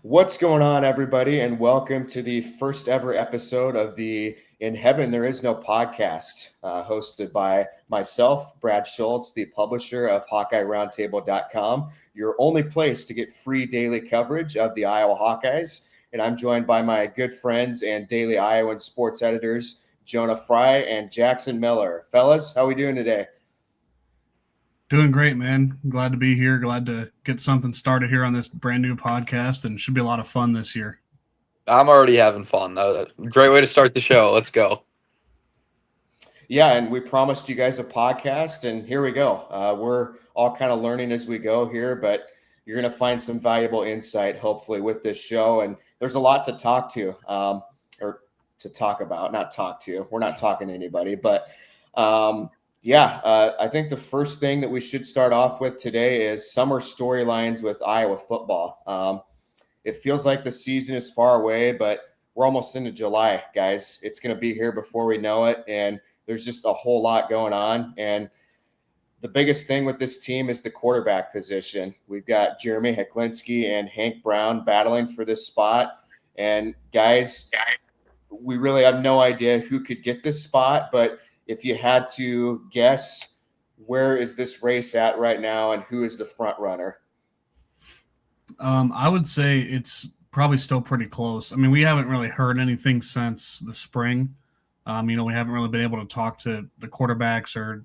What's going on, everybody, and welcome to the first ever episode of the In Heaven There Is No podcast, hosted by myself, Brad Schultz, the publisher of HawkeyeRoundtable.com, your only place to get free daily coverage of the Iowa Hawkeyes. And I'm joined by my good friends and daily Iowan sports editors, Jonah Frey and Jackson Miller. Fellas, how are we doing today? Doing great, man. Glad to be here. Glad to get something started here on this brand new podcast, and should be a lot of fun this year. I'm already having fun. Great way to start the show. Let's go. Yeah, and we promised you guys a podcast, and here we go. We're all kind of learning as we go here, but you're going to find some valuable insight, hopefully, with this show. And there's a lot to talk to, or to talk about, not talk to. We're not talking to anybody, but I think the first thing that we should start off with today is summer storylines with Iowa football. It feels like the season is far away, but we're almost into July, guys. It's going to be here before we know it, and there's just a whole lot going on. And the biggest thing with this team is the quarterback position. We've got Jeremy Heklinski and Hank Brown battling for this spot. And guys, we really have no idea who could get this spot, but if you had to guess, where is this race at right now and who is the front runner? I would say it's probably still pretty close. I mean, we haven't really heard anything since the spring. We haven't really been able to talk to the quarterbacks or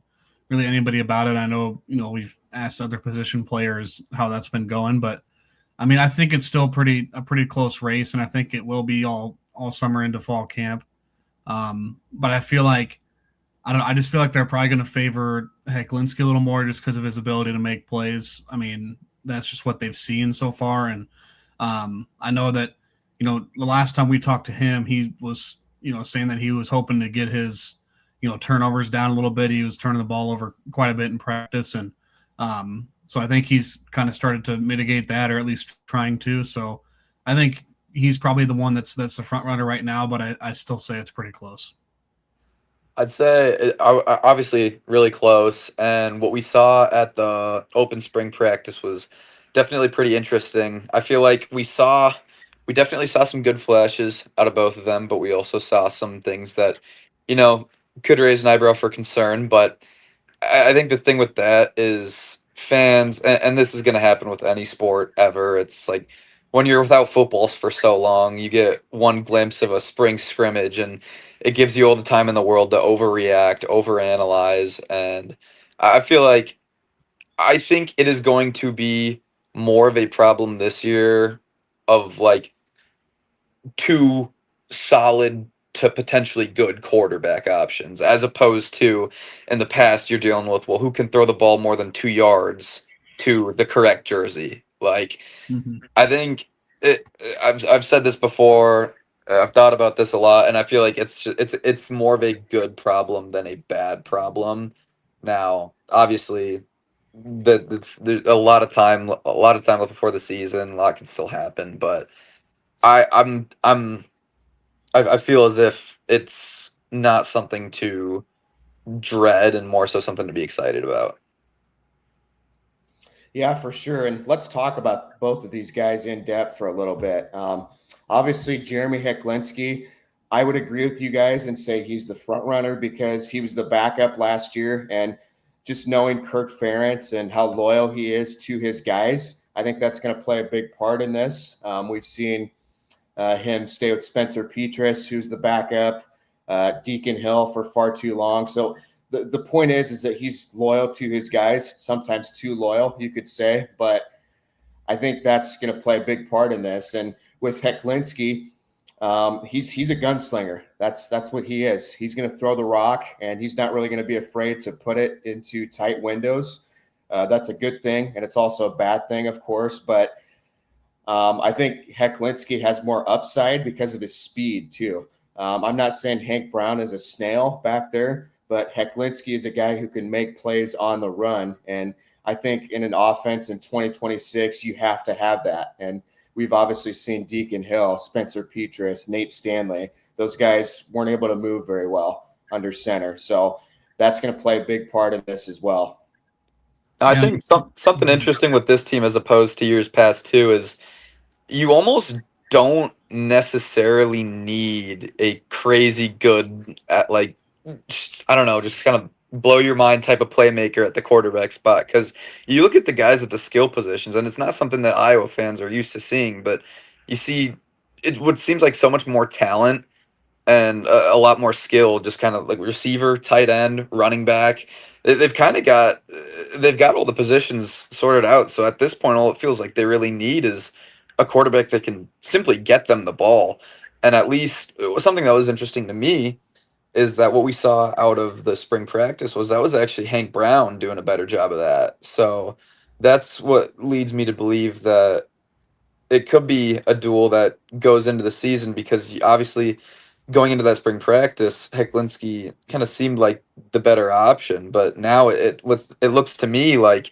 really anybody about it. I know, we've asked other position players how that's been going, but I mean, I think it's still a pretty close race, and I think it will be all summer into fall camp. But I feel like I just feel like they're probably going to favor Heklinski a little more just because of his ability to make plays. I mean, that's just what they've seen so far, and I know that the last time we talked to him, he was saying that he was hoping to get his turnovers down a little bit. He was turning the ball over quite a bit in practice, and so I think he's kind of started to mitigate that, or at least trying to. So I think he's probably the one that's the front runner right now, but I still say it's pretty close. I'd say obviously really close, and what we saw at the open spring practice was definitely pretty interesting. I feel like we definitely saw some good flashes out of both of them, but we also saw some things that you know could raise an eyebrow for concern. But I think the thing with that is fans, and this is going to happen with any sport ever. It's like when you're without footballs for so long, you get one glimpse of a spring scrimmage, and it gives you all the time in the world to overreact, overanalyze, and I feel like I think it is going to be more of a problem this year of like two solid to potentially good quarterback options, as opposed to in the past you're dealing with, well, who can throw the ball more than 2 yards to the correct jersey. Like, Mm-hmm. I think I've said this before. I've thought about this a lot, and I feel like it's more of a good problem than a bad problem. Now, obviously, there's a lot of time left before the season. A lot can still happen, but I I'm I'm I feel as if it's not something to dread, and more so something to be excited about. Yeah, for sure. And let's talk about both of these guys in depth for a little bit. Obviously, Jeremy Heklinski, I would agree with you guys and say he's the front runner because he was the backup last year. And just knowing Kirk Ferentz and how loyal he is to his guys, I think that's going to play a big part in this. We've seen him stay with Spencer Petras, who's the backup, Deacon Hill for far too long. So the point is that he's loyal to his guys, sometimes too loyal, you could say. But I think that's going to play a big part in this. And with Heklinski, he's a gunslinger. That's what he is. He's going to throw the rock, and he's not really going to be afraid to put it into tight windows. That's a good thing, and it's also a bad thing, of course. But I think Heklinski has more upside because of his speed too. I'm not saying Hank Brown is a snail back there, but Heklinski is a guy who can make plays on the run. And I think in an offense in 2026, you have to have that. And we've obviously seen Deacon Hill, Spencer Petras, Nate Stanley. Those guys weren't able to move very well under center. So that's going to play a big part in this as well. I Yeah. think something interesting with this team as opposed to years past too is you almost don't necessarily need a crazy good at like I don't know, just kind of blow your mind type of playmaker at the quarterback spot because you look at the guys at the skill positions and it's not something that Iowa fans are used to seeing, but you see it what seems like so much more talent and a lot more skill, just kind of like receiver, tight end, running back. They've kind of got they've got all the positions sorted out. So at this point, all it feels like they really need is a quarterback that can simply get them the ball. And at least it was something that was interesting to me is that what we saw out of the spring practice was that was actually Hank Brown doing a better job of that. So that's what leads me to believe that it could be a duel that goes into the season because obviously going into that spring practice, Heklinski kind of seemed like the better option, but now it looks to me like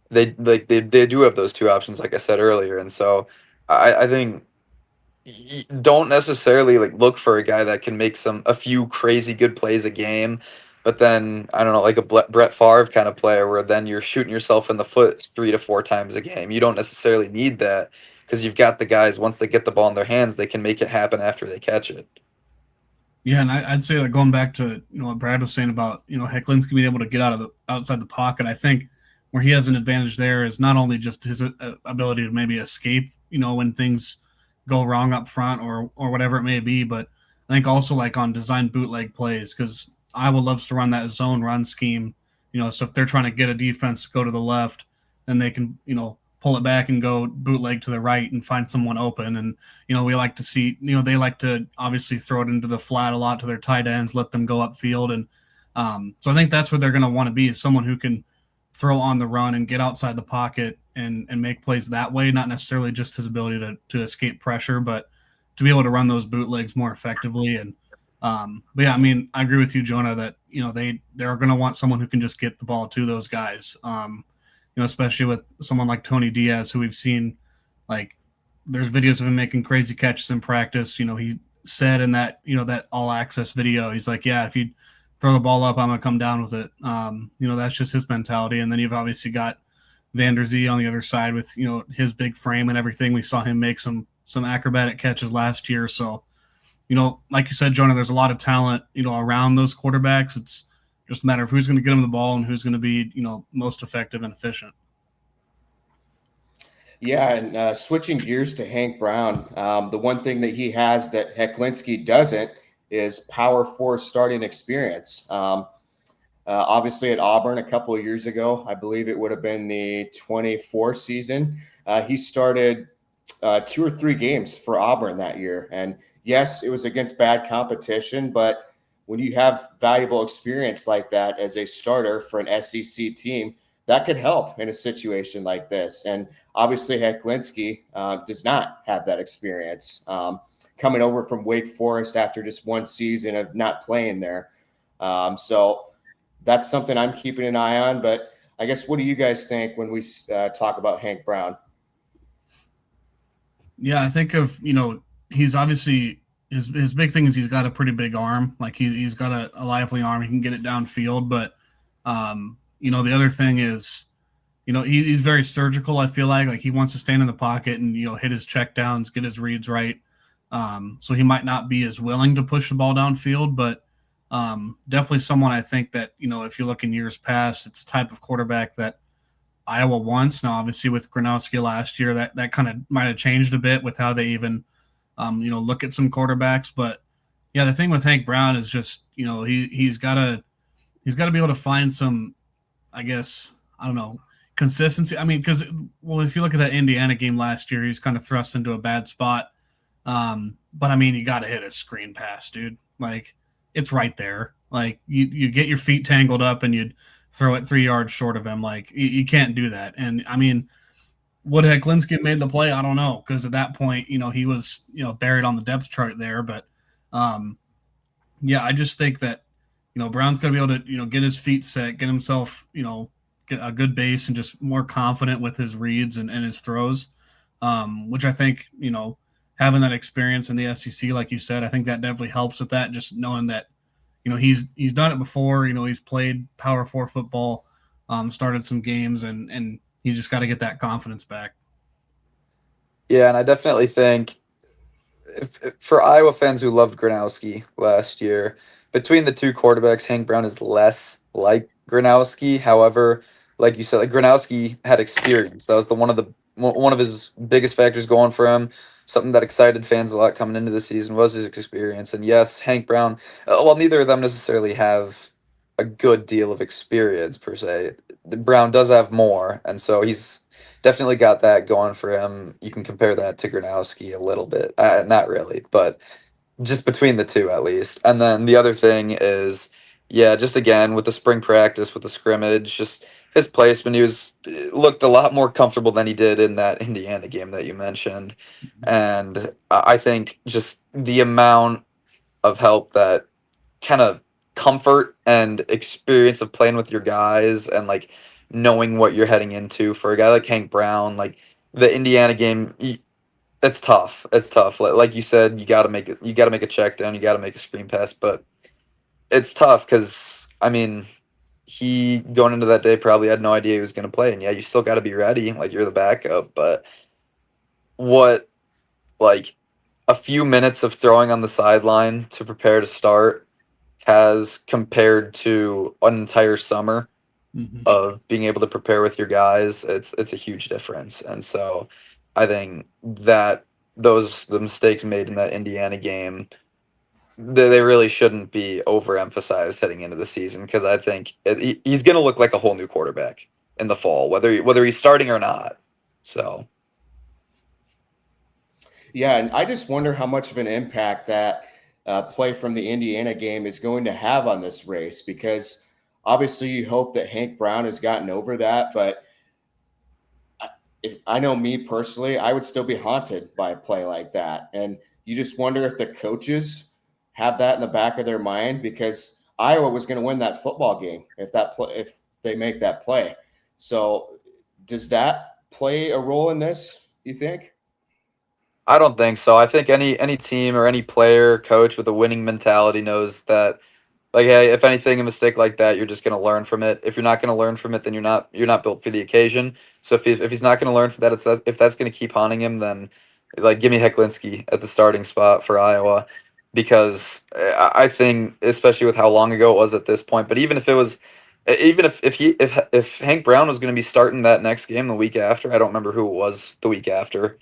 they do have those two options, like I said earlier, and so I think don't necessarily like look for a guy that can make a few crazy good plays a game, but then I don't know, like a Brett Favre kind of player where then you're shooting yourself in the foot 3 to 4 times a game. You don't necessarily need that because you've got the guys once they get the ball in their hands, they can make it happen after they catch it. Yeah, and I'd say that going back to what Brad was saying about Heklinski being able to get outside the pocket, I think where he has an advantage there is not only just his ability to maybe escape when things go wrong up front or whatever it may be, but I think also like on design bootleg plays because Iowa loves to run that zone run scheme. So if they're trying to get a defense to go to the left, then they can pull it back and go bootleg to the right and find someone open. And, we like to see, they like to obviously throw it into the flat a lot to their tight ends, let them go upfield. And so I think that's what they're going to want to be is someone who can throw on the run and get outside the pocket and make plays that way, not necessarily just his ability to escape pressure, but to be able to run those bootlegs more effectively. And but yeah, I mean, I agree with you, Jonah, that, they're going to want someone who can just get the ball to those guys. Especially with someone like Tony Diaz, who we've seen, like, there's videos of him making crazy catches in practice. He said in that, that all access video, he's like, yeah, if you throw the ball up, I'm going to come down with it. That's just his mentality. And then you've obviously got Vander Zee on the other side with, his big frame and everything. We saw him make some acrobatic catches last year. So, like you said, Jonah, there's a lot of talent, around those quarterbacks. It's just a matter of who's going to get him the ball and who's going to be, most effective and efficient. Yeah, and switching gears to Hank Brown, the one thing that he has that Heklinski doesn't is Power 4 starting experience. Obviously at Auburn a couple of years ago, I believe it would have been the 24 season, he started 2 or 3 games for Auburn that year. And yes, it was against bad competition, but when you have valuable experience like that as a starter for an SEC team, that could help in a situation like this. And obviously Heklinski does not have that experience coming over from Wake Forest after just one season of not playing there. So that's something I'm keeping an eye on. But I guess, what do you guys think when we talk about Hank Brown? Yeah, I think he's obviously his big thing is he's got a pretty big arm. Like he's got a lively arm. He can get it downfield. But, the other thing is, he's very surgical, I feel like. Like he wants to stand in the pocket and, hit his check downs, get his reads right. So he might not be as willing to push the ball downfield, but definitely someone I think that, if you look in years past, it's a type of quarterback that Iowa wants. Now, obviously with Gronowski last year, that kind of might have changed a bit with how they even look at some quarterbacks. But yeah, the thing with Hank Brown is just, he's got to be able to find some, I guess, I don't know, consistency. I mean, because, if you look at that Indiana game last year, he's kind of thrust into a bad spot. But I mean, you got to hit a screen pass, dude. Like, it's right there. Like, you get your feet tangled up and you'd throw it 3 yards short of him. Like, you can't do that. And I mean, would Heklinski have made the play? I don't know, because at that point, he was, buried on the depth chart there. But, yeah, I just think that, Brown's going to be able to, get his feet set, get himself, get a good base and just more confident with his reads and his throws, which I think, having that experience in the SEC, like you said, I think that definitely helps with that, just knowing that, he's done it before, he's played Power 4 football, started some games, and he just got to get that confidence back. Yeah, and I definitely think for Iowa fans who loved Gronowski last year, between the two quarterbacks, Hank Brown is less like Gronowski. However, like you said, like Gronowski had experience. That was one of his biggest factors going for him. Something that excited fans a lot coming into the season was his experience. And yes, Hank Brown. While neither of them necessarily have a good deal of experience per se, Brown does have more, and so he's definitely got that going for him. You can compare that to Gronowski a little bit. Not really, but just between the two at least. And then the other thing is, yeah, just again with the spring practice, with the scrimmage, just his placement, looked a lot more comfortable than he did in that Indiana game that you mentioned. And I think just the amount of help that kind of comfort and experience of playing with your guys and like knowing what you're heading into for a guy like Hank Brown, like the Indiana game, it's tough. It's tough. Like you said, you got to make it. You got to make a check down. You got to make a screen pass, but it's tough because I mean, he going into that day probably had no idea he was going to play, and yeah, you still got to be ready. Like you're the backup, but what like a few minutes of throwing on the sideline to prepare to start has compared to an entire summer of being able to prepare with your guys, it's a huge difference. And so I think that the mistakes made in that Indiana game, they really shouldn't be overemphasized heading into the season because I think he's going to look like a whole new quarterback in the fall, whether he's starting or not. So Yeah, and I just wonder how much of an impact that play from the Indiana game is going to have on this race because obviously you hope that Hank Brown has gotten over that, but if I know me personally, I would still be haunted by a play like that. And you just wonder if the coaches have that in the back of their mind because Iowa was going to win that football game if they make that play. So does that play a role in this, you think? I don't think so. I think any team or any player, coach with a winning mentality knows that like, hey, if anything, a mistake like that, you're just gonna learn from it. If you're not gonna learn from it, then you're not built for the occasion. So if he's not gonna learn from that, if that's gonna keep haunting him, then like give me Hecklinski at the starting spot for Iowa, because I think especially with how long ago it was at this point. But even if it was, even if Hank Brown was gonna be starting that next game the week after, I don't remember who it was the week after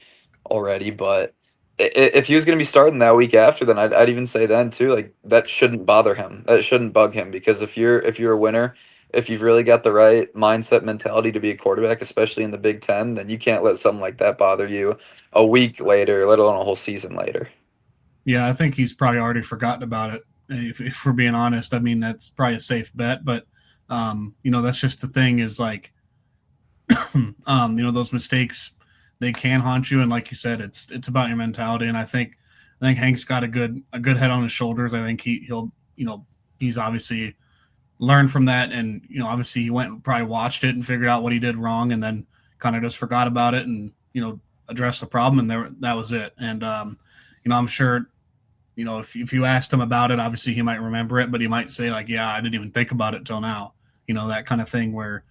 already, but if he was going to be starting that week after, then I'd even say then too, like that shouldn't bother him. That shouldn't bug him because if you're a winner, if you've really got the right mindset mentality to be a quarterback, especially in the Big Ten, then you can't let something like that bother you a week later, let alone a whole season later. Yeah, I think he's probably already forgotten about it. If we're being honest, I mean that's probably a safe bet. But that's just the thing is like, those mistakes they can haunt you, and like you said, it's about your mentality. And I think Hank's got a good head on his shoulders. I think he'll he's obviously learned from that, and obviously he went and probably watched it and figured out what he did wrong, and then kind of just forgot about it and addressed the problem, and that was it. And I'm sure if you asked him about it, obviously he might remember it, but he might say like, yeah, I didn't even think about it till now. That kind of thing where,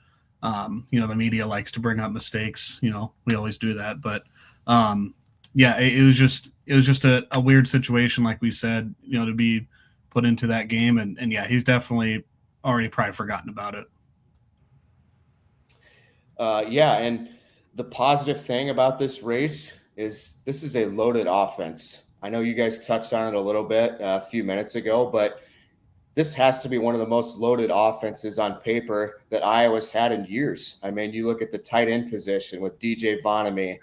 the media likes to bring up mistakes. We always do that, but yeah, it was just a weird situation, like we said, to be put into that game, and yeah, he's definitely already probably forgotten about it. Yeah, and the positive thing about this race is this is a loaded offense. I know you guys touched on it a little bit a few minutes ago, but this has to be one of the most loaded offenses on paper that Iowa's had in years. I mean, you look at the tight end position with DJ Vonamy,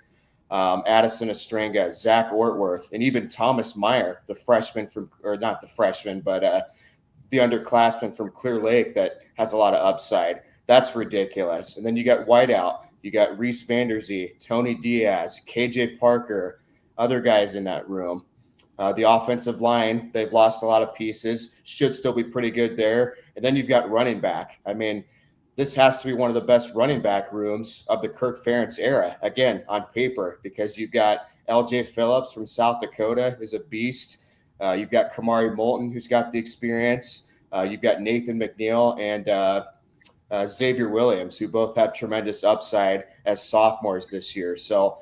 Addison Estringa, Zach Ortworth, and even Thomas Meyer, the freshman or not the freshman, but the underclassman from Clear Lake that has a lot of upside. That's ridiculous. And then you got Whiteout, you got Reese Vanderzee, Tony Diaz, KJ Parker, other guys in that room. The offensive line, they've lost a lot of pieces, should still be pretty good there. And then you've got running back. I mean, this has to be one of the best running back rooms of the Kirk Ferentz era, again, on paper, because you've got LJ Phillips from South Dakota is a beast. You've got Kamari Moulton, who's got the experience. You've got Nathan McNeil and Xavier Williams, who both have tremendous upside as sophomores this year. So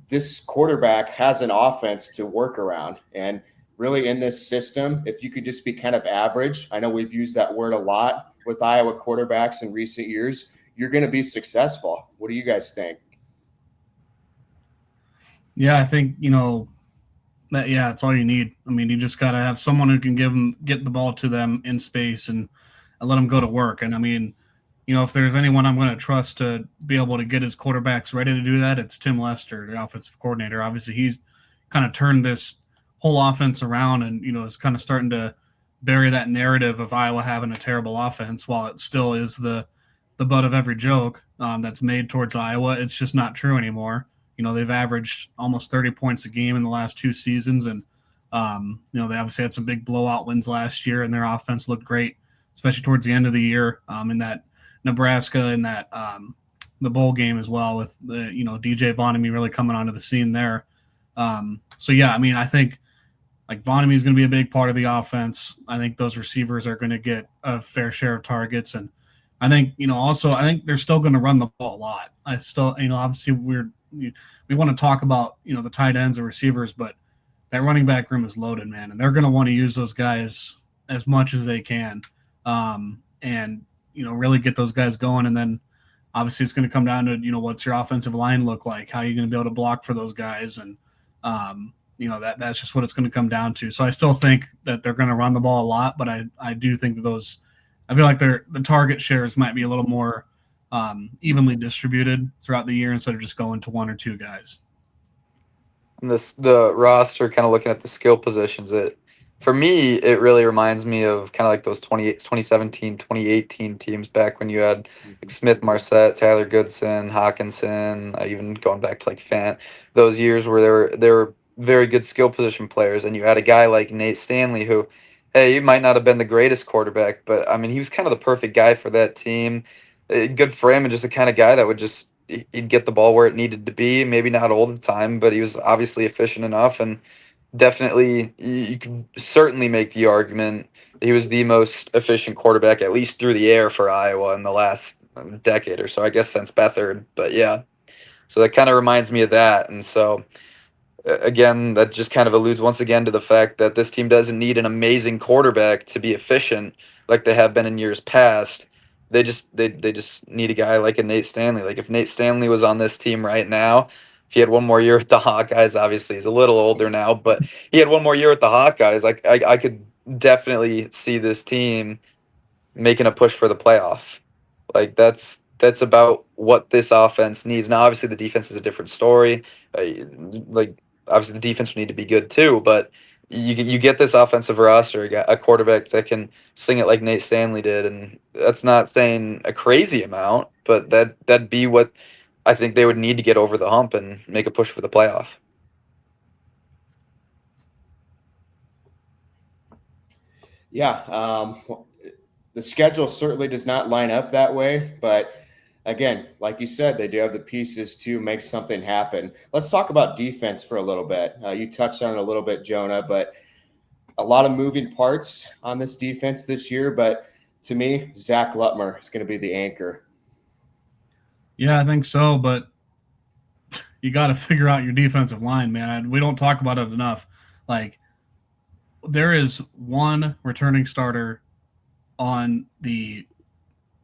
this quarterback has an offense to work around. And really in this system, if you could just be kind of average, I know we've used that word a lot with Iowa quarterbacks in recent years, you're going to be successful. What do you guys think? Yeah, I think, it's all you need. I mean, you just got to have someone who can get the ball to them in space and let them go to work. And I mean, if there's anyone I'm going to trust to be able to get his quarterbacks ready to do that, it's Tim Lester, the offensive coordinator. Obviously, he's kind of turned this whole offense around and, is kind of starting to bury that narrative of Iowa having a terrible offense while it still is the butt of every joke that's made towards Iowa. It's just not true anymore. They've averaged almost 30 points a game in the last 2 seasons. And, they obviously had some big blowout wins last year, and their offense looked great, especially towards the end of the year in that Nebraska and that the bowl game as well with the, DJ Vonnegut really coming onto the scene there. I think like Vonnegut is going to be a big part of the offense. I think those receivers are going to get a fair share of targets. And I think, I think they're still going to run the ball a lot. I still, obviously we want to talk about, the tight ends and receivers, but that running back room is loaded, man. And they're going to want to use those guys as much as they can. And really get those guys going. And then obviously it's going to come down to, what's your offensive line look like? How are you going to be able to block for those guys? And, that's just what it's going to come down to. So I still think that they're going to run the ball a lot, but I do think that I feel like the target shares might be a little more evenly distributed throughout the year instead of just going to 1 or 2 guys. And the roster, kind of looking at the skill positions, for me, it really reminds me of kind of like those 2017, 2018 teams back when you had like Smith, Marset, Tyler Goodson, Hawkinson, even going back to like Fant, those years where they were very good skill position players, and you had a guy like Nate Stanley who, hey, he might not have been the greatest quarterback, but I mean, he was kind of the perfect guy for that team. Good for him, and just the kind of guy that would he'd get the ball where it needed to be, maybe not all the time, but he was obviously efficient enough. And definitely, you can certainly make the argument that he was the most efficient quarterback, at least through the air, for Iowa in the last decade or so, I guess, since Beathard. But yeah, so that kind of reminds me of that. And so, again, that just kind of alludes once again to the fact that this team doesn't need an amazing quarterback to be efficient like they have been in years past. They just need a guy like a Nate Stanley. Like if Nate Stanley was on this team right now, if he had one more year with the Hawkeyes, obviously he's a little older now, but he had one more year with the Hawkeyes, like I could definitely see this team making a push for the playoff. Like that's about what this offense needs. Now, obviously, the defense is a different story. Like obviously, the defense would need to be good too, but you get this offensive roster, a quarterback that can sling it like Nate Stanley did, and that's not saying a crazy amount, but that'd be what I think they would need to get over the hump and make a push for the playoff. Yeah, the schedule certainly does not line up that way, but again, like you said, they do have the pieces to make something happen. Let's talk about defense for a little bit. You touched on it a little bit, Jonah, but a lot of moving parts on this defense this year. But to me, Zach Lutmer is going to be the anchor. Yeah, I think so, but you got to figure out your defensive line, man. We don't talk about it enough. Like, there is one returning starter on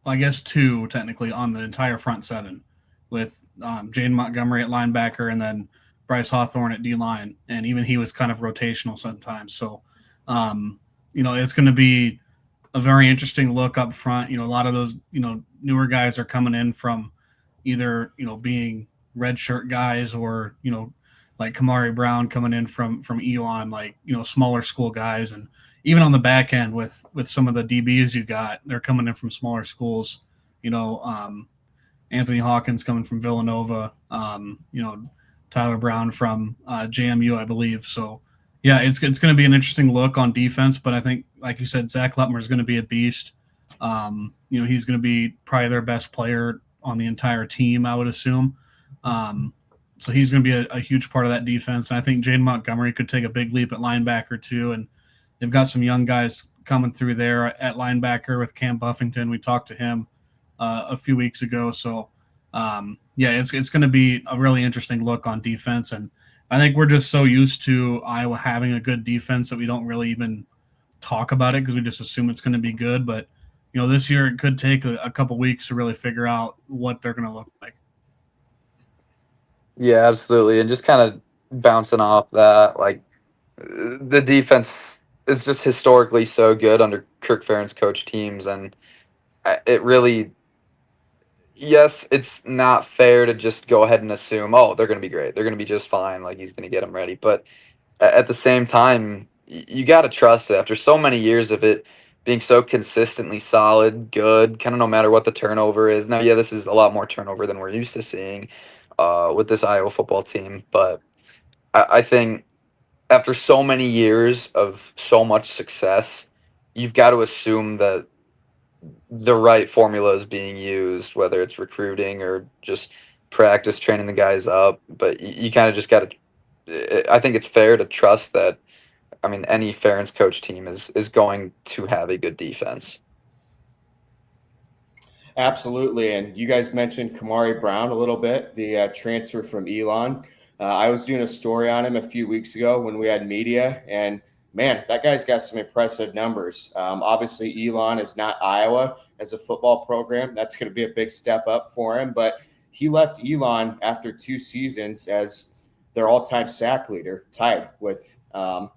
I guess 2 technically on the entire front 7 with Jaden Montgomery at linebacker and then Bryce Hawthorne at D-line. And even he was kind of rotational sometimes. So, it's going to be a very interesting look up front. A lot of those, newer guys are coming in from either, being red shirt guys or, like Kamari Brown coming in from Elon, like, smaller school guys. And even on the back end with some of the DBs you got, they're coming in from smaller schools. Anthony Hawkins coming from Villanova, Tyler Brown from JMU, I believe. So, yeah, it's going to be an interesting look on defense, but I think, like you said, Zach Lutmer is going to be a beast. He's going to be probably their best player on the entire team, I would assume. So he's going to be a huge part of that defense. And I think Jaden Montgomery could take a big leap at linebacker too. And they've got some young guys coming through there at linebacker with Cam Buffington. We talked to him a few weeks ago. So, Yeah, it's going to be a really interesting look on defense, and I think we're just so used to Iowa having a good defense that we don't really even talk about it because we just assume it's going to be good. But this year it could take a couple weeks to really figure out what they're going to look like. Yeah, absolutely. And just kind of bouncing off that, like the defense is just historically so good under Kirk Ferentz coach teams, and it really, yes, it's not fair to just go ahead and assume, oh, they're going to be great, they're going to be just fine, like he's going to get them ready. But at the same time, you got to trust it after so many years of it being so consistently solid, good, kind of no matter what the turnover is. Now, yeah, this is a lot more turnover than we're used to seeing with this Iowa football team, but I think after so many years of so much success, you've got to assume that the right formula is being used, whether it's recruiting or just practice training the guys up. But you kind of just got to. I think it's fair to trust that. I mean, any Ferentz coach team is going to have a good defense. Absolutely. And you guys mentioned Kamari Brown a little bit, the transfer from Elon. I was doing a story on him a few weeks ago when we had media, and man, that guy's got some impressive numbers. Obviously, Elon is not Iowa as a football program. That's going to be a big step up for him. But he left Elon after 2 seasons as their all-time sack leader, tied with, I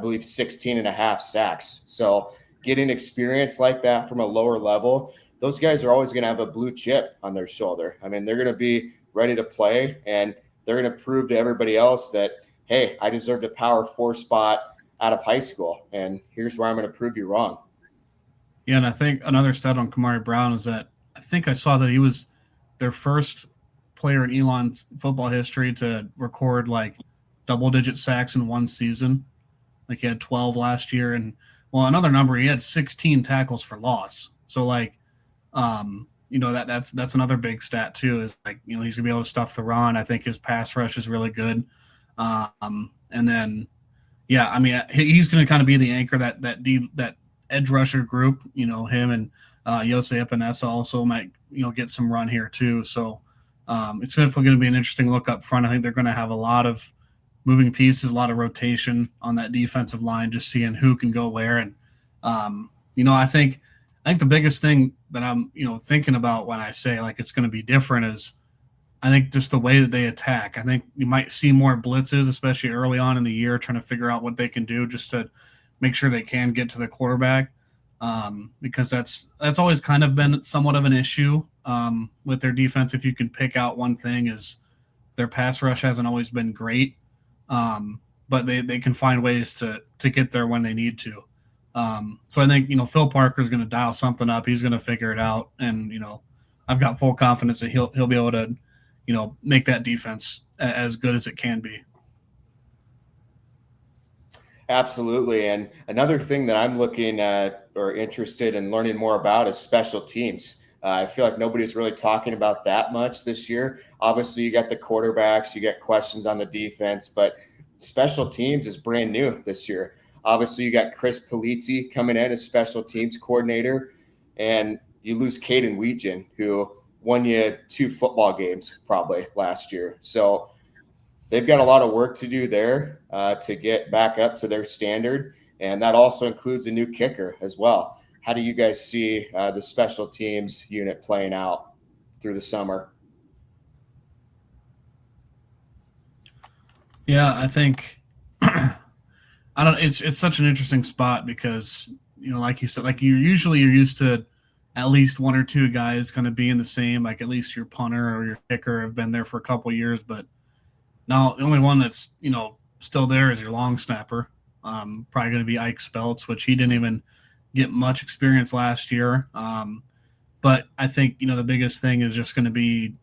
believe, 16 and a half sacks. So getting experience like that from a lower level, those guys are always going to have a blue chip on their shoulder. I mean, they're going to be ready to play, and they're going to prove to everybody else that, hey, I deserved a Power 4 spot out of high school, and here's where I'm going to prove you wrong. Yeah, and I think another stat on Kamari Brown is that I think I saw that he was their first player in Elon's football history to record like double-digit sacks in one season. Like he had 12 last year, and another number, he had 16 tackles for loss. So like, that's another big stat too. Is like he's gonna be able to stuff the run. I think his pass rush is really good, and then yeah, I mean he's gonna kind of be the anchor that edge rusher group. Him and Yose Epinesa also might get some run here too. So it's definitely going to be an interesting look up front. I think they're going to have a lot of moving pieces, a lot of rotation on that defensive line, just seeing who can go where. And I think the biggest thing that I'm thinking about when I say like it's going to be different is I think just the way that they attack. I think you might see more blitzes, especially early on in the year, trying to figure out what they can do just to make sure they can get to the quarterback, because that's always kind of been somewhat of an issue with their defense. If you can pick out one thing, is their pass rush hasn't always been great, but they can find ways to get there when they need to. So I think Phil Parker is going to dial something up. He's going to figure it out, and I've got full confidence that he'll be able to make that defense as good as it can be. Absolutely. And another thing that I'm looking at or interested in learning more about is special teams. I feel like nobody's really talking about that much this year. Obviously, you got the quarterbacks, you get questions on the defense, but special teams is brand new this year. Obviously, you got Chris Polizzi coming in as special teams coordinator, and you lose Caden Wheatgen, who won you 2 football games probably last year. So they've got a lot of work to do there to get back up to their standard, and that also includes a new kicker as well. How do you guys see the special teams unit playing out through the summer? Yeah, I think it's such an interesting spot because like you said, like you're used to at least 1 or 2 guys kind of being the same, like at least your punter or your kicker have been there for a couple of years, but now the only one that's still there is your long snapper. Probably going to be Ike Speltz, which he didn't even get much experience last year. But I think the biggest thing is just going to be,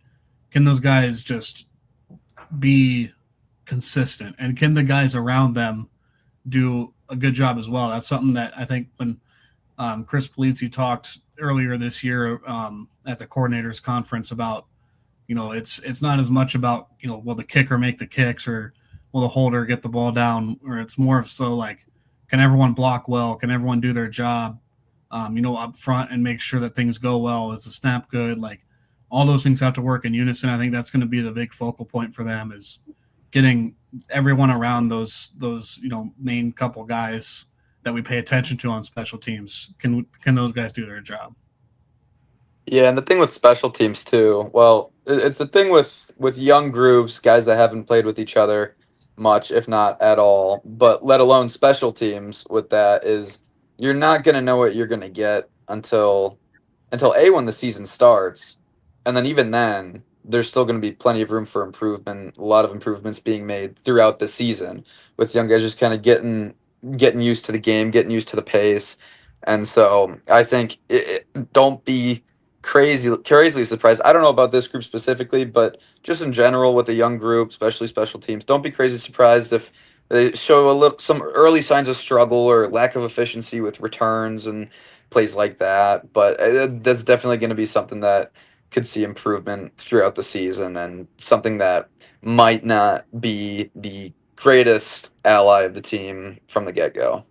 can those guys just be consistent, and can the guys around them do a good job as well? That's something that I think when Chris Polizzi talked earlier this year at the coordinators conference about, it's not as much about, will the kicker make the kicks or will the holder get the ball down, or it's more of so like, can everyone block well? Can everyone do their job, up front and make sure that things go well? Is the snap good? Like all those things have to work in unison. I think that's going to be the big focal point for them is getting everyone around those main couple guys that we pay attention to on special teams. Can those guys do their job? Yeah, and the thing with special teams too. Well, it's the thing with young groups, guys that haven't played with each other much, if not at all. But let alone special teams with that is you're not gonna know what you're gonna get until A, when the season starts, and then even then, there's still gonna be plenty of room for improvement. A lot of improvements being made throughout the season with young guys just kind of getting used to the game, getting used to the pace. And so I think don't be crazily surprised. I don't know about this group specifically, but just in general with a young group, especially special teams, don't be crazy surprised if they show some early signs of struggle or lack of efficiency with returns and plays like that. But that's definitely going to be something that could see improvement throughout the season and something that might not be the greatest ally of the team from the get-go.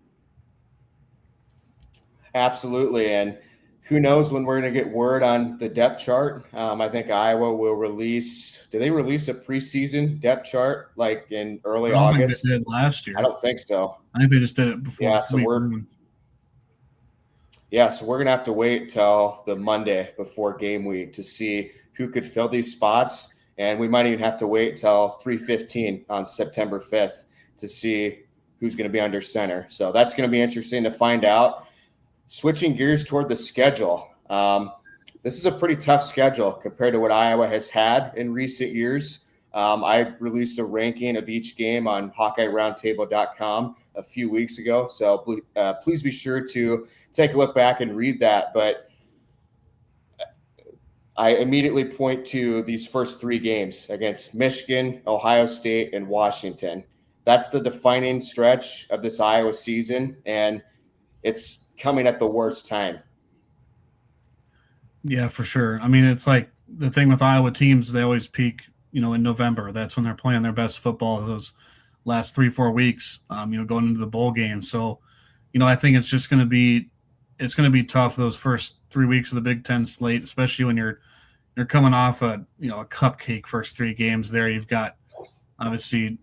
Absolutely. And who knows when we're going to get word on the depth chart. I think Iowa will release. Do they release a preseason depth chart like in early I don't think August? they did last year. I don't think so. I think they just did it before. Yeah, so we're going to have to wait till the Monday before game week to see who could fill these spots. And we might even have to wait till 3:15 on September 5th to see who's going to be under center. So that's going to be interesting to find out. Switching gears toward the schedule. This is a pretty tough schedule compared to what Iowa has had in recent years. I released a ranking of each game on HawkeyeRoundtable.com a few weeks ago. So please be sure to take a look back and read that. But I immediately point to these first three games against Michigan, Ohio State, and Washington. That's the defining stretch of this Iowa season, and it's coming at the worst time. Yeah, for sure. I mean, it's like the thing with Iowa teams, they always peak, in November. That's when they're playing their best football those last 3-4 weeks, going into the bowl game. So, I think it's just going to be tough those first 3 weeks of the Big Ten slate, especially when you're coming off a cupcake first 3 games there. You've got obviously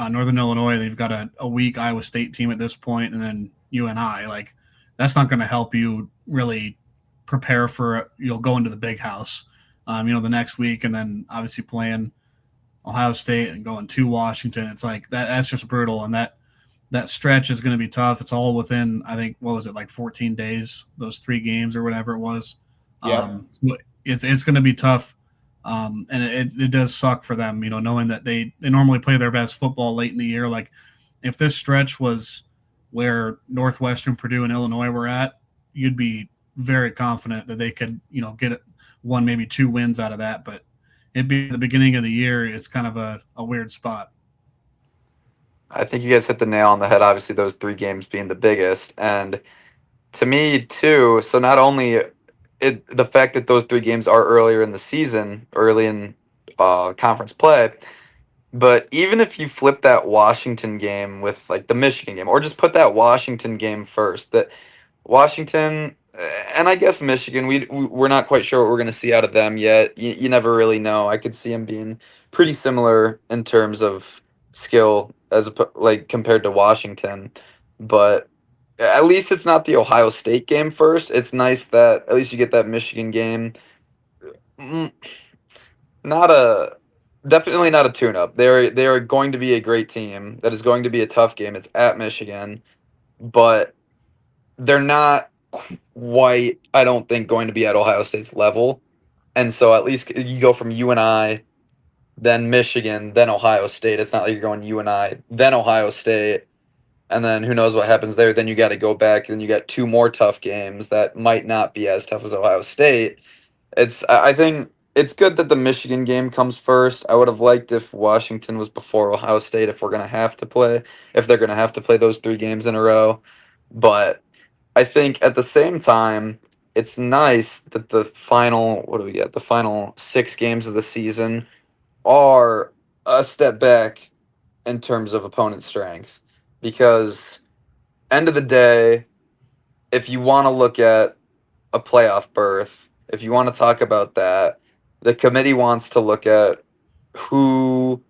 Northern Illinois. They've got a weak Iowa State team at this point, and then UNI. Like, that's not going to help you really prepare for going to the big house, the next week, and then obviously playing Ohio State and going to Washington. It's like that's just brutal, and that stretch is going to be tough. It's all within, I think, what was it, like 14 days, those 3 games or whatever it was. Yeah. So it's going to be tough, and it does suck for them, knowing that they normally play their best football late in the year. Like, if this stretch was where Northwestern, Purdue, and Illinois were at, you'd be very confident that they could, get 1, maybe 2 wins out of that. But it'd be the beginning of the year. It's kind of a weird spot. I think you guys hit the nail on the head. Obviously, those 3 games being the biggest, and to me too. So not only the fact that those 3 games are earlier in the season, early in conference play, but even if you flip that Washington game with like the Michigan game, or just put that Washington game first, that Washington and I guess Michigan, we're not quite sure what we're going to see out of them yet. You never really know. I could see them being pretty similar in terms of skill like compared to Washington, but at least it's not the Ohio State game first. It's nice that at least you get that Michigan game. Not a Definitely not a tune-up. They are going to be a great team. That is going to be a tough game. It's at Michigan, but they're not quite, I don't think, going to be at Ohio State's level. And so at least you go from UNI, then Michigan, then Ohio State. It's not like you're going UNI, then Ohio State, and then who knows what happens there. Then you got to go back, and then you got 2 more tough games that might not be as tough as Ohio State. I think it's good that the Michigan game comes first. I would have liked if Washington was before Ohio State if they're going to have to play those 3 games in a row. But I think at the same time, it's nice that the final, what do we get? The final 6 games of the season are a step back in terms of opponent strength. Because end of the day, if you want to look at a playoff berth, if you want to talk about that, the committee wants to look at who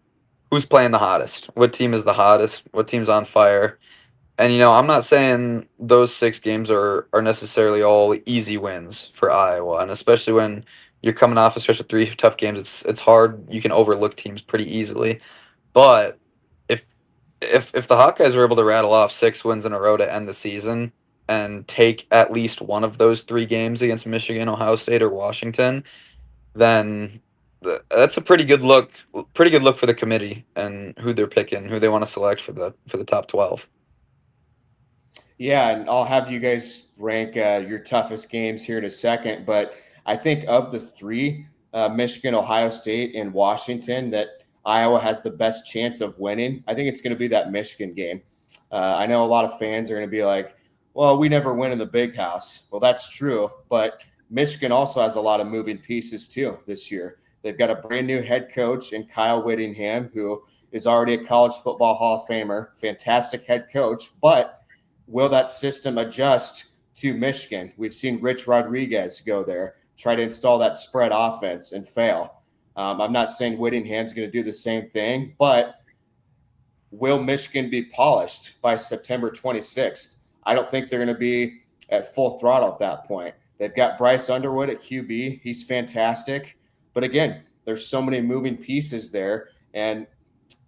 who's playing the hottest, what team is the hottest, what team's on fire. And I'm not saying those 6 games are necessarily all easy wins for Iowa, and especially when you're coming off a stretch of 3 tough games, it's hard. You can overlook teams pretty easily. But if if the Hawkeyes are able to rattle off 6 wins in a row to end the season and take at least one of those 3 games against Michigan, Ohio State, or Washington, then that's a pretty good look. Pretty good look for the committee and who they're picking, who they want to select for the top 12. Yeah, and I'll have you guys rank your toughest games here in a second. But I think of the three, Michigan, Ohio State, and Washington, that Iowa has the best chance of winning. I think it's going to be that Michigan game. I know a lot of fans are going to be like, well, we never win in the big house. Well, that's true. But Michigan also has a lot of moving pieces too this year. They've got a brand new head coach in Kyle Whittingham, who is already a college football Hall of Famer, fantastic head coach. But will that system adjust to Michigan? We've seen Rich Rodriguez go there, try to install that spread offense and fail. I'm not saying Whittingham's going to do the same thing, but will Michigan be polished by September 26th? I don't think they're going to be at full throttle at that point. They've got Bryce Underwood at QB. He's fantastic. But again, there's so many moving pieces there, and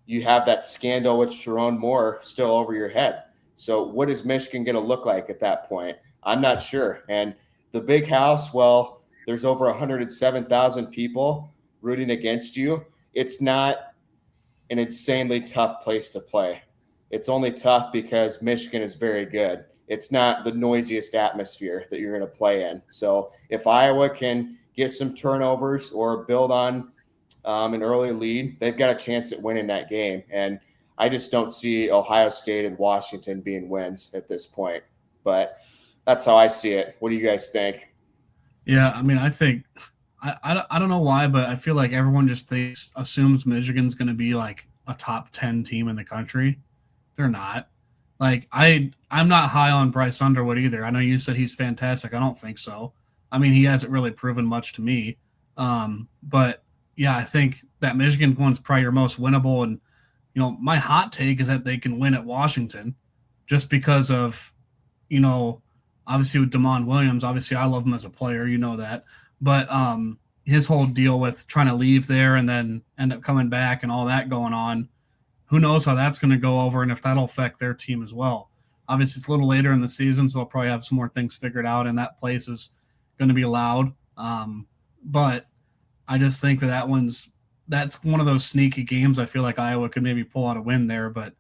you have that scandal with Sharon Moore still over your head. So what is Michigan going to look like at that point? I'm not sure. And the big house, well, there's over 107,000 people rooting against you. It's not an insanely tough place to play. It's only tough because Michigan is very good. It's not the noisiest atmosphere that you're going to play in. So if Iowa can get some turnovers or build on an early lead, they've got a chance at winning that game. And I just don't see Ohio State and Washington being wins at this point. But that's how I see it. What do you guys think? Yeah, I mean, I think I don't know why, but I feel like everyone just assumes Michigan's going to be like a top 10 team in the country. They're not. Like I'm not high on Bryce Underwood either. I know you said he's fantastic. I don't think so. I mean, he hasn't really proven much to me. But yeah, I think that Michigan one's probably your most winnable. And my hot take is that they can win at Washington, just because of obviously with Damon Williams. Obviously, I love him as a player. You know that. But his whole deal with trying to leave there and then end up coming back and all that going on, who knows how that's going to go over and if that'll affect their team as well. Obviously, it's a little later in the season, so they'll probably have some more things figured out, and that place is going to be loud. But I just think that's one of those sneaky games. I feel like Iowa could maybe pull out a win there. But,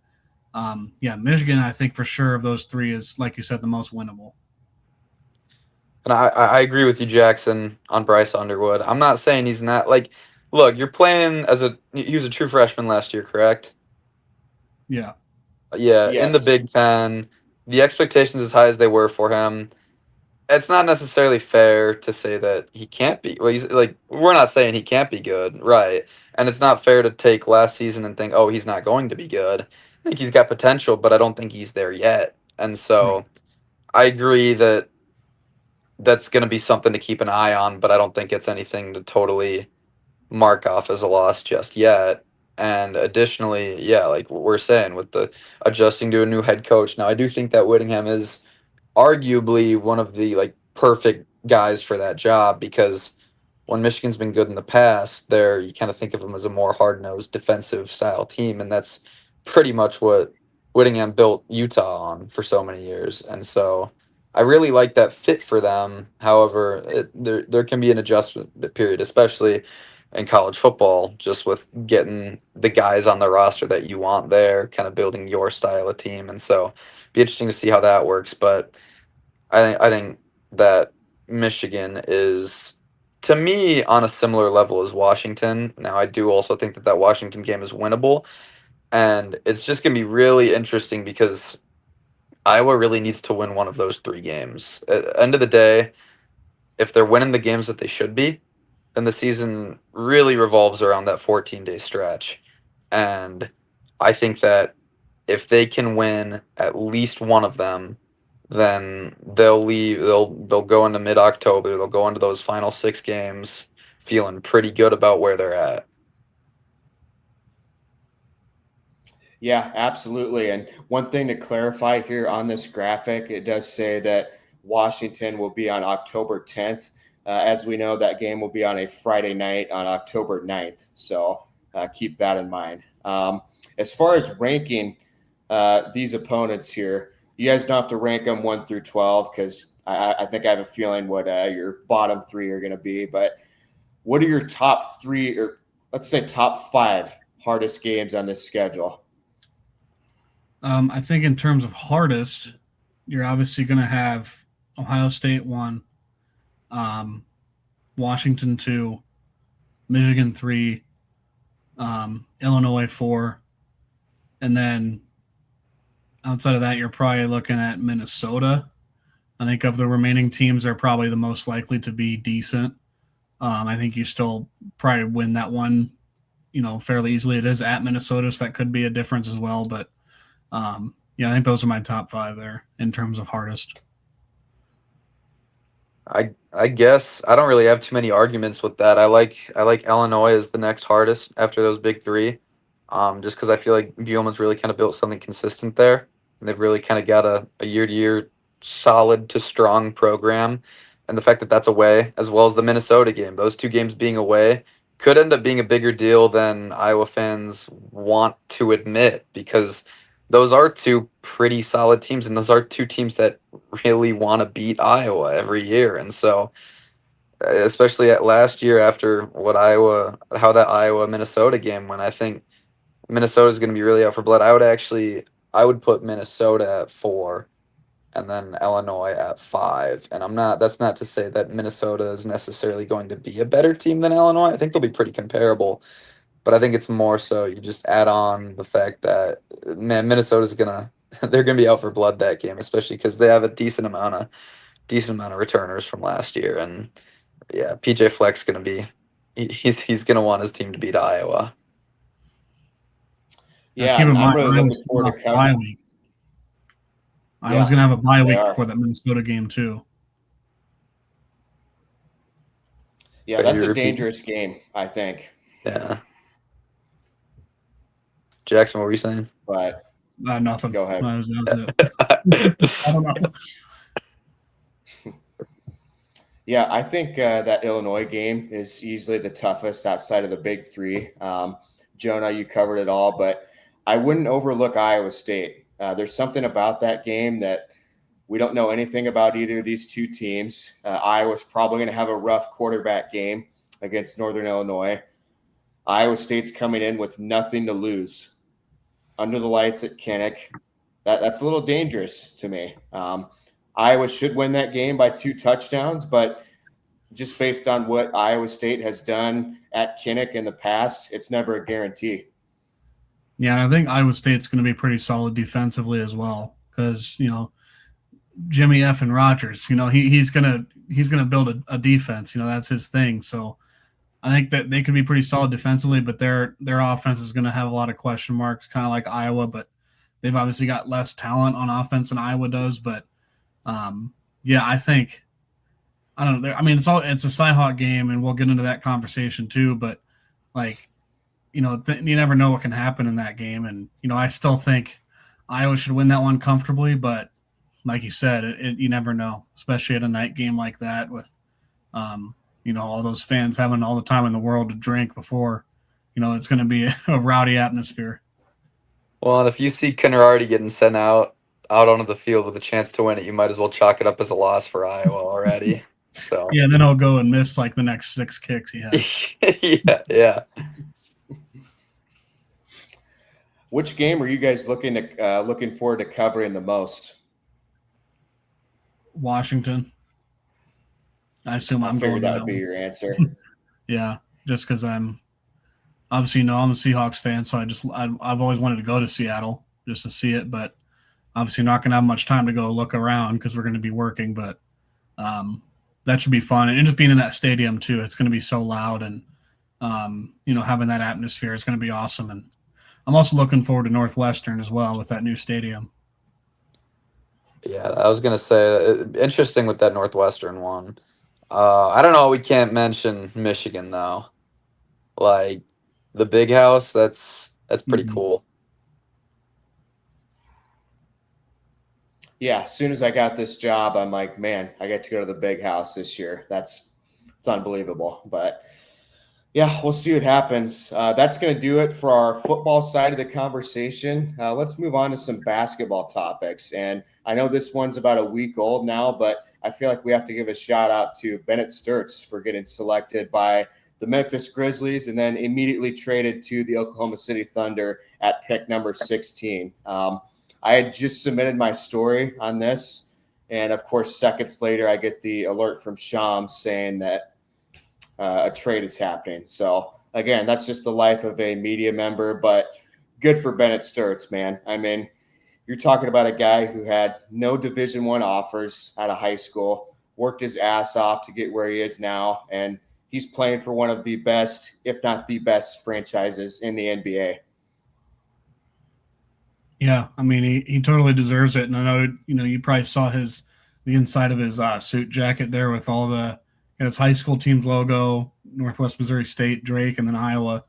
yeah, Michigan, I think for sure of those three is, like you said, the most winnable. And I agree with you, Jackson, on Bryce Underwood. I'm not saying he's not look, you're playing he was a true freshman last year, correct? Yeah. Yeah, in the Yes. Big Ten, the expectations as high as they were for him, it's not necessarily fair to say that he can't be. Well, we're not saying he can't be good, right? And it's not fair to take last season and think, oh, he's not going to be good. I think he's got potential, but I don't think he's there yet. And so I agree that that's going to be something to keep an eye on, but I don't think it's anything to totally mark off as a loss just yet. And additionally, yeah, like what we're saying with the adjusting to a new head coach. Now, I do think that Whittingham is arguably one of the perfect guys for that job, because when Michigan's been good in the past, there you kind of think of them as a more hard-nosed defensive style team, and that's pretty much what Whittingham built Utah on for so many years. And so I really like that fit for them. However, there can be an adjustment period, especially in college football, just with getting the guys on the roster that you want there, kind of building your style of team. And so be interesting to see how that works. But I think that Michigan is, to me, on a similar level as Washington. Now, I do also think that Washington game is winnable, and it's just going to be really interesting because Iowa really needs to win one of those 3 games. At the end of the day, if they're winning the games that they should be, then the season really revolves around that 14-day stretch. And I think that if they can win at least one of them, then they'll go into mid-October. They'll go into those final 6 games feeling pretty good about where they're at. Yeah, absolutely. And one thing to clarify here on this graphic, it does say that Washington will be on October 10th. As we know, that game will be on a Friday night on October 9th. So keep that in mind. As far as ranking these opponents here, you guys don't have to rank them 1 through 12 because I think I have a feeling what your bottom 3 are going to be. But what are your top 3, or let's say top 5 hardest games on this schedule? I think in terms of hardest, you're obviously going to have Ohio State 1, Washington 2, Michigan 3, Illinois 4, and then outside of that, you're probably looking at Minnesota. I think of the remaining teams, they're probably the most likely to be decent. I think you still probably win that one, fairly easily. It is at Minnesota, so that could be a difference as well. But I think those are my top 5 there in terms of hardest. I guess I don't really have too many arguments with that. I like Illinois as the next hardest after those big 3, just because I feel like Bielema's really kind of built something consistent there, and they've really kind of got a year-to-year solid to strong program, and the fact that that's away as well as the Minnesota game, those 2 games being away could end up being a bigger deal than Iowa fans want to admit, because those are 2 pretty solid teams, and those are 2 teams that really want to beat Iowa every year. And so, especially at last year after how that Iowa Minnesota game went, I think Minnesota is going to be really out for blood. I would put Minnesota at 4 and then Illinois at 5. And that's not to say that Minnesota is necessarily going to be a better team than Illinois. I think they'll be pretty comparable. But I think it's more so you just add on the fact that, man, Minnesota's they're gonna be out for blood that game, especially because they have a decent amount of returners from last year, and yeah, PJ Fleck's he's gonna want his team to beat Iowa. Yeah, keep in mind, I'm really looking forward to bye week. I was gonna have a bye week for that Minnesota game too. Yeah, that's a dangerous game, I think. Yeah. Jackson, what were you saying? But nothing. Go ahead. That was it. I don't know. Yeah, I think that Illinois game is easily the toughest outside of the big 3. Jonah, you covered it all, but I wouldn't overlook Iowa State. There's something about that game that we don't know anything about either of these 2 teams. Iowa's probably going to have a rough quarterback game against Northern Illinois. Iowa State's coming in with nothing to lose. Under the lights at Kinnick. That's a little dangerous to me. Iowa should win that game by 2 touchdowns, but just based on what Iowa State has done at Kinnick in the past, it's never a guarantee. Yeah, and I think Iowa State's going to be pretty solid defensively as well because, Jimmy F. and Rogers, he's going to build a defense. That's his thing. So I think that they could be pretty solid defensively, but their offense is going to have a lot of question marks, kind of like Iowa, but they've obviously got less talent on offense than Iowa does. But I think I don't know. I mean, it's a Cyhawk game, and we'll get into that conversation too. But you never know what can happen in that game, and I still think Iowa should win that one comfortably. But like you said, you never know, especially at a night game like that with all those fans having all the time in the world to drink before, it's going to be a rowdy atmosphere. Well, and if you see Kinnerarty getting sent out onto the field with a chance to win it, you might as well chalk it up as a loss for Iowa already. So yeah, then he'll go and miss the next 6 kicks he has. yeah. Which game are you guys looking forward to covering the most? Washington. I assume I'm going. That would be your answer. Yeah, just because I'm obviously I'm a Seahawks fan, so I've always wanted to go to Seattle just to see it, but obviously not going to have much time to go look around because we're going to be working. But that should be fun, and just being in that stadium too. It's going to be so loud, and having that atmosphere is going to be awesome. And I'm also looking forward to Northwestern as well with that new stadium. Yeah, I was going to say, interesting with that Northwestern one. I don't know. We can't mention Michigan though. Like the big house, that's pretty Mhm. cool. Yeah, as soon as I got this job, I'm like, man, I get to go to the big house this year. It's unbelievable. But yeah, we'll see what happens. That's going to do it for our football side of the conversation. Let's move on to some basketball topics. And I know this one's about a week old now, but I feel like we have to give a shout out to Bennett Sturts for getting selected by the Memphis Grizzlies and then immediately traded to the Oklahoma City Thunder at pick number 16. I had just submitted my story on this. And of course, seconds later, I get the alert from Shams saying that a trade is happening. So again, that's just the life of a media member, but good for Bennett Sturts, man. I mean, you're talking about a guy who had no Division One offers out of high school, worked his ass off to get where he is now, and he's playing for one of the best, if not the best, franchises in the NBA. Yeah, I mean, he totally deserves it. And I know, you probably saw the inside of his suit jacket there with all his high school team's logo, Northwest Missouri State, Drake, and then Iowa.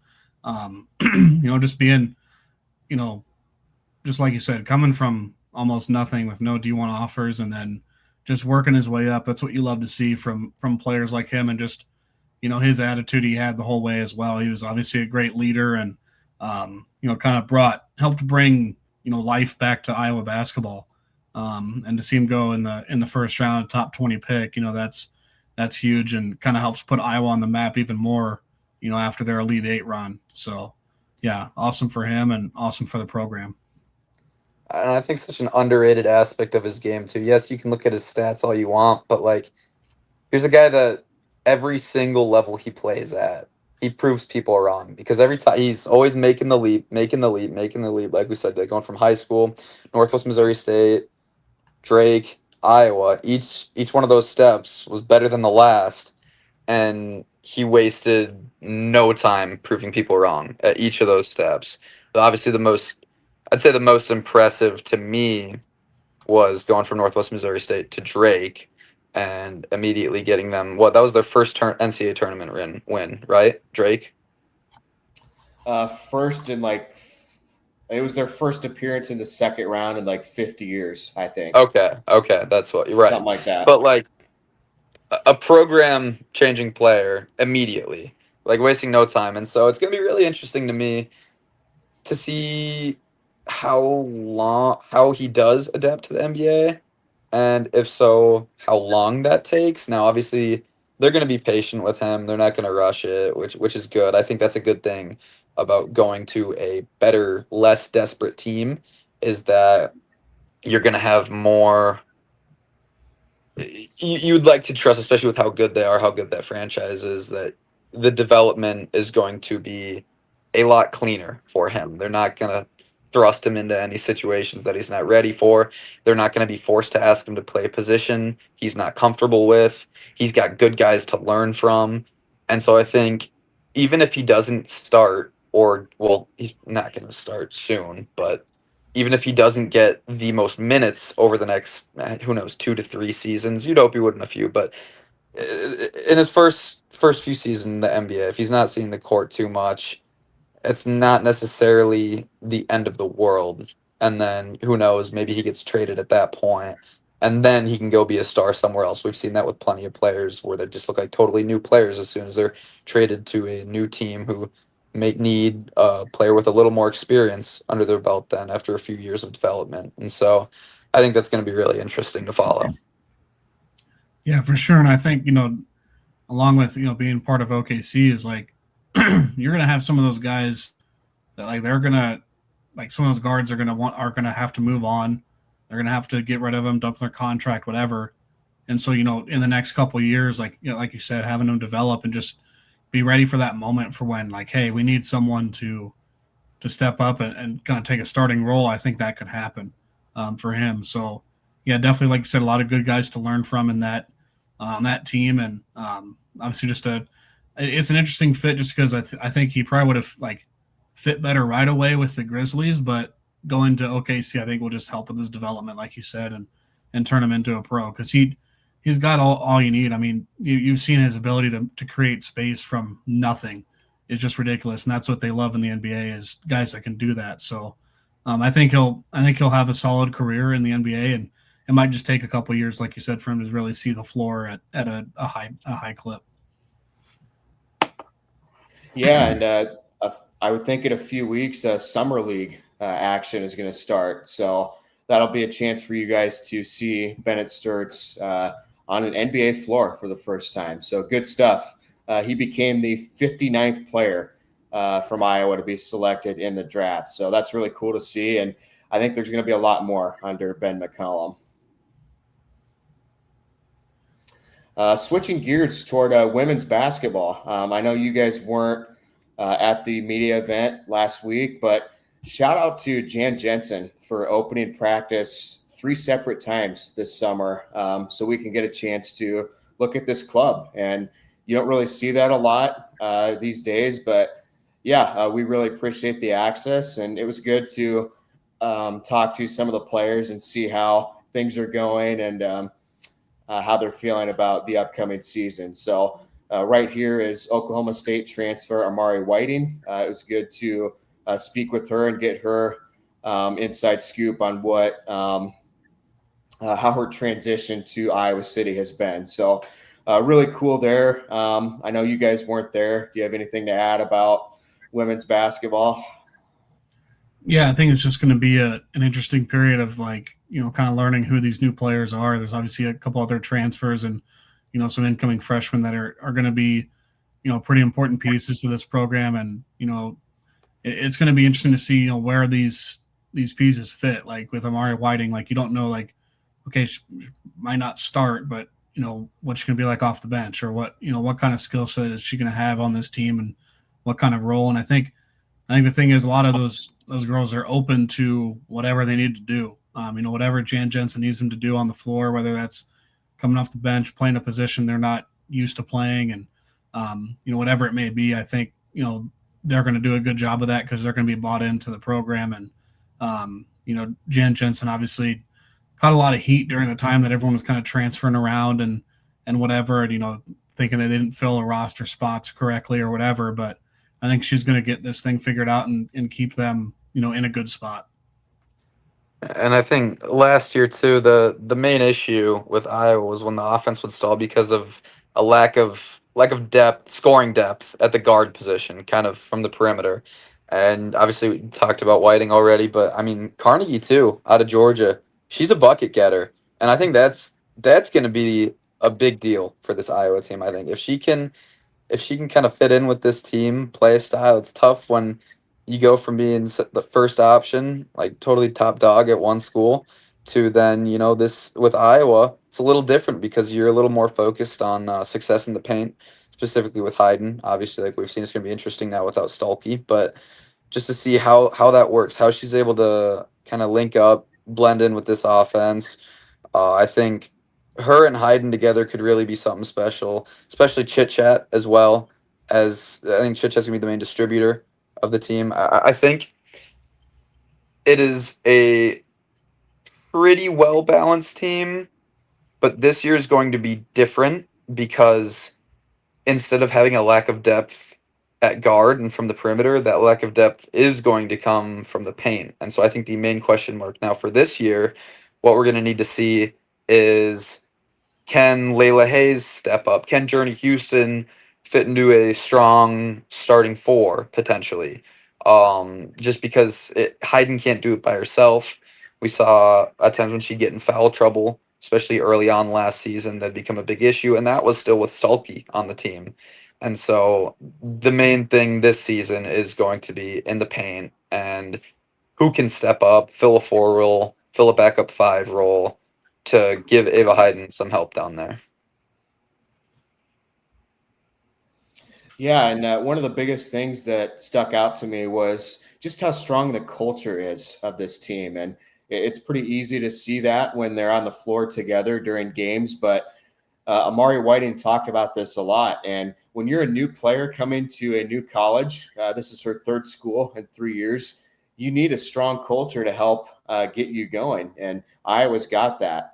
Just being, you know, just like you said, coming from almost nothing with no D1 offers and then just working his way up. That's what you love to see from players like him, and just, his attitude he had the whole way as well. He was obviously a great leader, and kind of helped bring life back to Iowa basketball. And to see him go in the first round, top 20 pick, that's huge, and kind of helps put Iowa on the map even more, after their Elite Eight run. So, yeah, awesome for him and awesome for the program. And I think such an underrated aspect of his game too. Yes, you can look at his stats all you want, but like here's a guy that every single level he plays at, he proves people wrong because every time he's always making the leap, making the leap, making the leap. Like we said, they're going from high school, Northwest Missouri State, Drake, Iowa. Each one of those steps was better than the last, and he wasted no time proving people wrong at each of those steps. But obviously, I'd say the most impressive to me was going from Northwest Missouri State to Drake and immediately getting them. That was their first NCAA tournament win, right? Drake? First in it was their first appearance in the second round in like 50 years, I think. Okay, that's what you're right. Something like that. But like a program changing player immediately, like wasting no time. And so it's going to be really interesting to me to see how he does adapt to the NBA, and if so, how long that takes. Now, obviously, they're going to be patient with him. They're not going to rush it, which is good. I think that's a good thing about going to a better, less desperate team, is that you're going to have more. You'd like to trust, especially with how good they are, how good that franchise is, that the development is going to be a lot cleaner for him. They're not going to thrust him into any situations that he's not ready for. They're not going to be forced to ask him to play a position he's not comfortable with. He's got good guys to learn from. And so I think even if he doesn't start, or, well, he's not going to start soon, but even if he doesn't get the most minutes over the next, who knows, 2 to 3 seasons, you'd hope he would in a few, but in his first few seasons in the NBA, if he's not seeing the court too much, it's not necessarily the end of the world. And then who knows, maybe he gets traded at that point, and then he can go be a star somewhere else. We've seen that with plenty of players where they just look like totally new players as soon as they're traded to a new team who may need a player with a little more experience under their belt then after a few years of development. And so I think that's going to be really interesting to follow. Yeah, for sure. And I think, along with, being part of OKC is like, you're going to have some of those guys that like, they're going to, like some of those guards are going to have to move on. They're going to have to get rid of them, dump their contract, whatever. And so, in the next couple of years, like, like you said, having them develop and just be ready for that moment for when, like, hey, we need someone to step up and kind of take a starting role. I think that could happen for him. So, yeah, definitely, like you said, a lot of good guys to learn from in that team, and obviously it's an interesting fit just because I think he probably would have like fit better right away with the Grizzlies, but going to OKC I think will just help with his development, like you said, and turn him into a pro because he he's got all you need. I mean, you've seen his ability to create space from nothing is just ridiculous, and that's what they love in the NBA is guys that can do that. So I think he'll have a solid career in the NBA, and it might just take a couple years, like you said, for him to really see the floor at a high clip. Yeah, and I would think in a few weeks, summer league action is going to start. So that'll be a chance for you guys to see Bennett Sturtz on an NBA floor for the first time. So good stuff. He became the 59th player from Iowa to be selected in the draft. So that's really cool to see. And I think there's going to be a lot more under Ben McCollum. Switching gears toward women's basketball. I know you guys weren't at the media event last week, but shout out to Jan Jensen for opening practice 3 separate times this summer, so we can get a chance to look at this club. And you don't really see that a lot these days, but yeah, we really appreciate the access, and it was good to talk to some of the players and see how things are going and how they're feeling about the upcoming season. So right here is Oklahoma State transfer Amari Whiting. It was good to speak with her and get her inside scoop on what how her transition to Iowa City has been. So really cool there. I know you guys weren't there. Do you have anything to add about women's basketball? Yeah, I think it's just going to be an interesting period of kind of learning who these new players are. There's obviously a couple other transfers and, some incoming freshmen that are going to be, pretty important pieces to this program. And, it's going to be interesting to see, where these pieces fit. Like with Amari Whiting, you don't know, okay, she might not start, but, what she's going to be like off the bench or what kind of skill set is she going to have on this team and what kind of role. And I think the thing is a lot of those girls are open to whatever they need to do. Whatever Jan Jensen needs them to do on the floor, whether that's coming off the bench, playing a position they're not used to playing, and whatever it may be. I think they're going to do a good job of that because they're going to be bought into the program. And Jan Jensen obviously caught a lot of heat during the time that everyone was kind of transferring around and whatever, and thinking they didn't fill a roster spots correctly or whatever, but I think she's going to get this thing figured out and keep them, in a good spot. And I think last year too, the main issue with Iowa was when the offense would stall because of a lack of depth, scoring depth at the guard position, kind of from the perimeter. And obviously we talked about Whiting already, but I mean Carnegie too, out of Georgia. She's a bucket getter. And I think that's going to be a big deal for this Iowa team. I think if she can kind of fit in with this team play style, it's tough when you go from being the first option, like totally top dog at one school, to then, this with Iowa, it's a little different because you're a little more focused on success in the paint, specifically with Hayden. Obviously, like we've seen, it's going to be interesting now without Stulke, but just to see how that works, how she's able to kind of link up, blend in with this offense. I think her and Hayden together could really be something special, especially Chit Chat as well. As I think Chit Chat's gonna be the main distributor of the team. I think it is a pretty well balanced team, but this year is going to be different because instead of having a lack of depth at guard and from the perimeter, that lack of depth is going to come from the paint. And so I think the main question mark now for this year, what we're going to need to see is, can Layla Hayes step up? Can Journey Houston fit into a strong starting 4 potentially? Just because Hayden can't do it by herself. We saw at times when she'd get in foul trouble, especially early on last season, that'd become a big issue, and that was still with Stulke on the team. And so the main thing this season is going to be in the paint and who can step up, fill a 4 role, fill a backup 5 role, to give Ava Hayden some help down there. Yeah, and one of the biggest things that stuck out to me was just how strong the culture is of this team. And it's pretty easy to see that when they're on the floor together during games. But Amari Whiting talked about this a lot. And when you're a new player coming to a new college, this is her 3rd school in 3 years, you need a strong culture to help get you going. And Iowa's got that.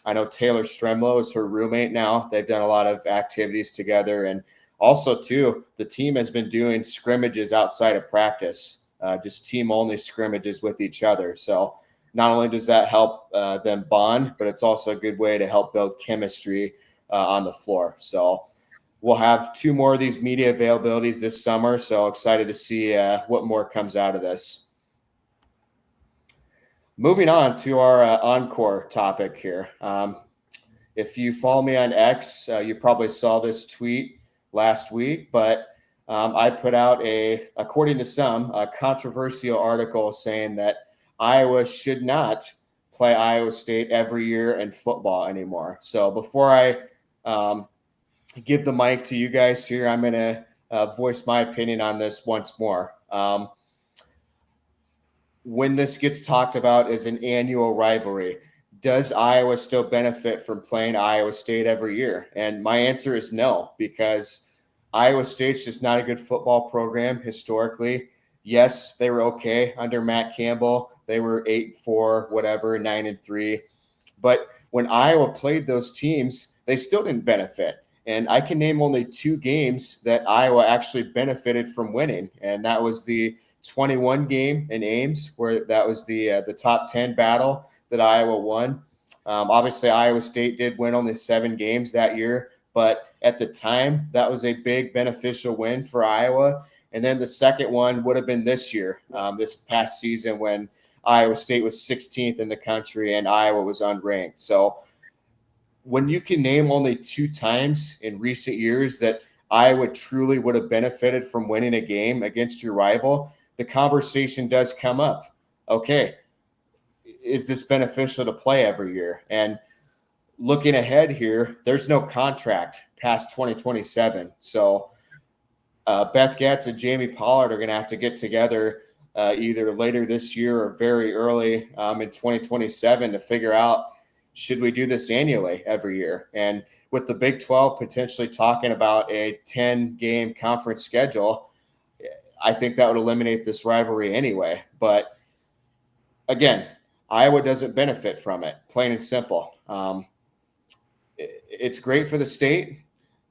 I know Taylor Stremlow is her roommate now. They've done a lot of activities together. And also, too, the team has been doing scrimmages outside of practice, just team-only scrimmages with each other. So not only does that help them bond, but it's also a good way to help build chemistry on the floor. So we'll have 2 more of these media availabilities this summer. So excited to see what more comes out of this. Moving on to our encore topic here. If you follow me on X, you probably saw this tweet last week, but I put out according to some, a controversial article saying that Iowa should not play Iowa State every year in football anymore. So before I give the mic to you guys here, I'm going to voice my opinion on this once more. When this gets talked about as an annual rivalry, does Iowa still benefit from playing Iowa State every year? And my answer is no, because Iowa State's just not a good football program historically. Yes, they were okay under Matt Campbell. They were 8-4, whatever, 9-3. But when Iowa played those teams, they still didn't benefit. And I can name only 2 games that Iowa actually benefited from winning, and that was the 21 game in Ames, where that was the top 10 battle that Iowa won. Obviously, Iowa State did win only 7 games that year, but at the time, that was a big beneficial win for Iowa. And then the second one would have been this year, this past season, when Iowa State was 16th in the country and Iowa was unranked. So when you can name only 2 times in recent years that Iowa truly would have benefited from winning a game against your rival, the conversation does come up. Okay, is this beneficial to play every year? And looking ahead here, there's no contract past 2027. So Beth Gatz and Jamie Pollard are going to have to get together either later this year or very early in 2027 to figure out, should we do this annually every year? And with the Big 12 potentially talking about a 10-game conference schedule, I think that would eliminate this rivalry anyway. But again, Iowa doesn't benefit from it, plain and simple. It's great for the state,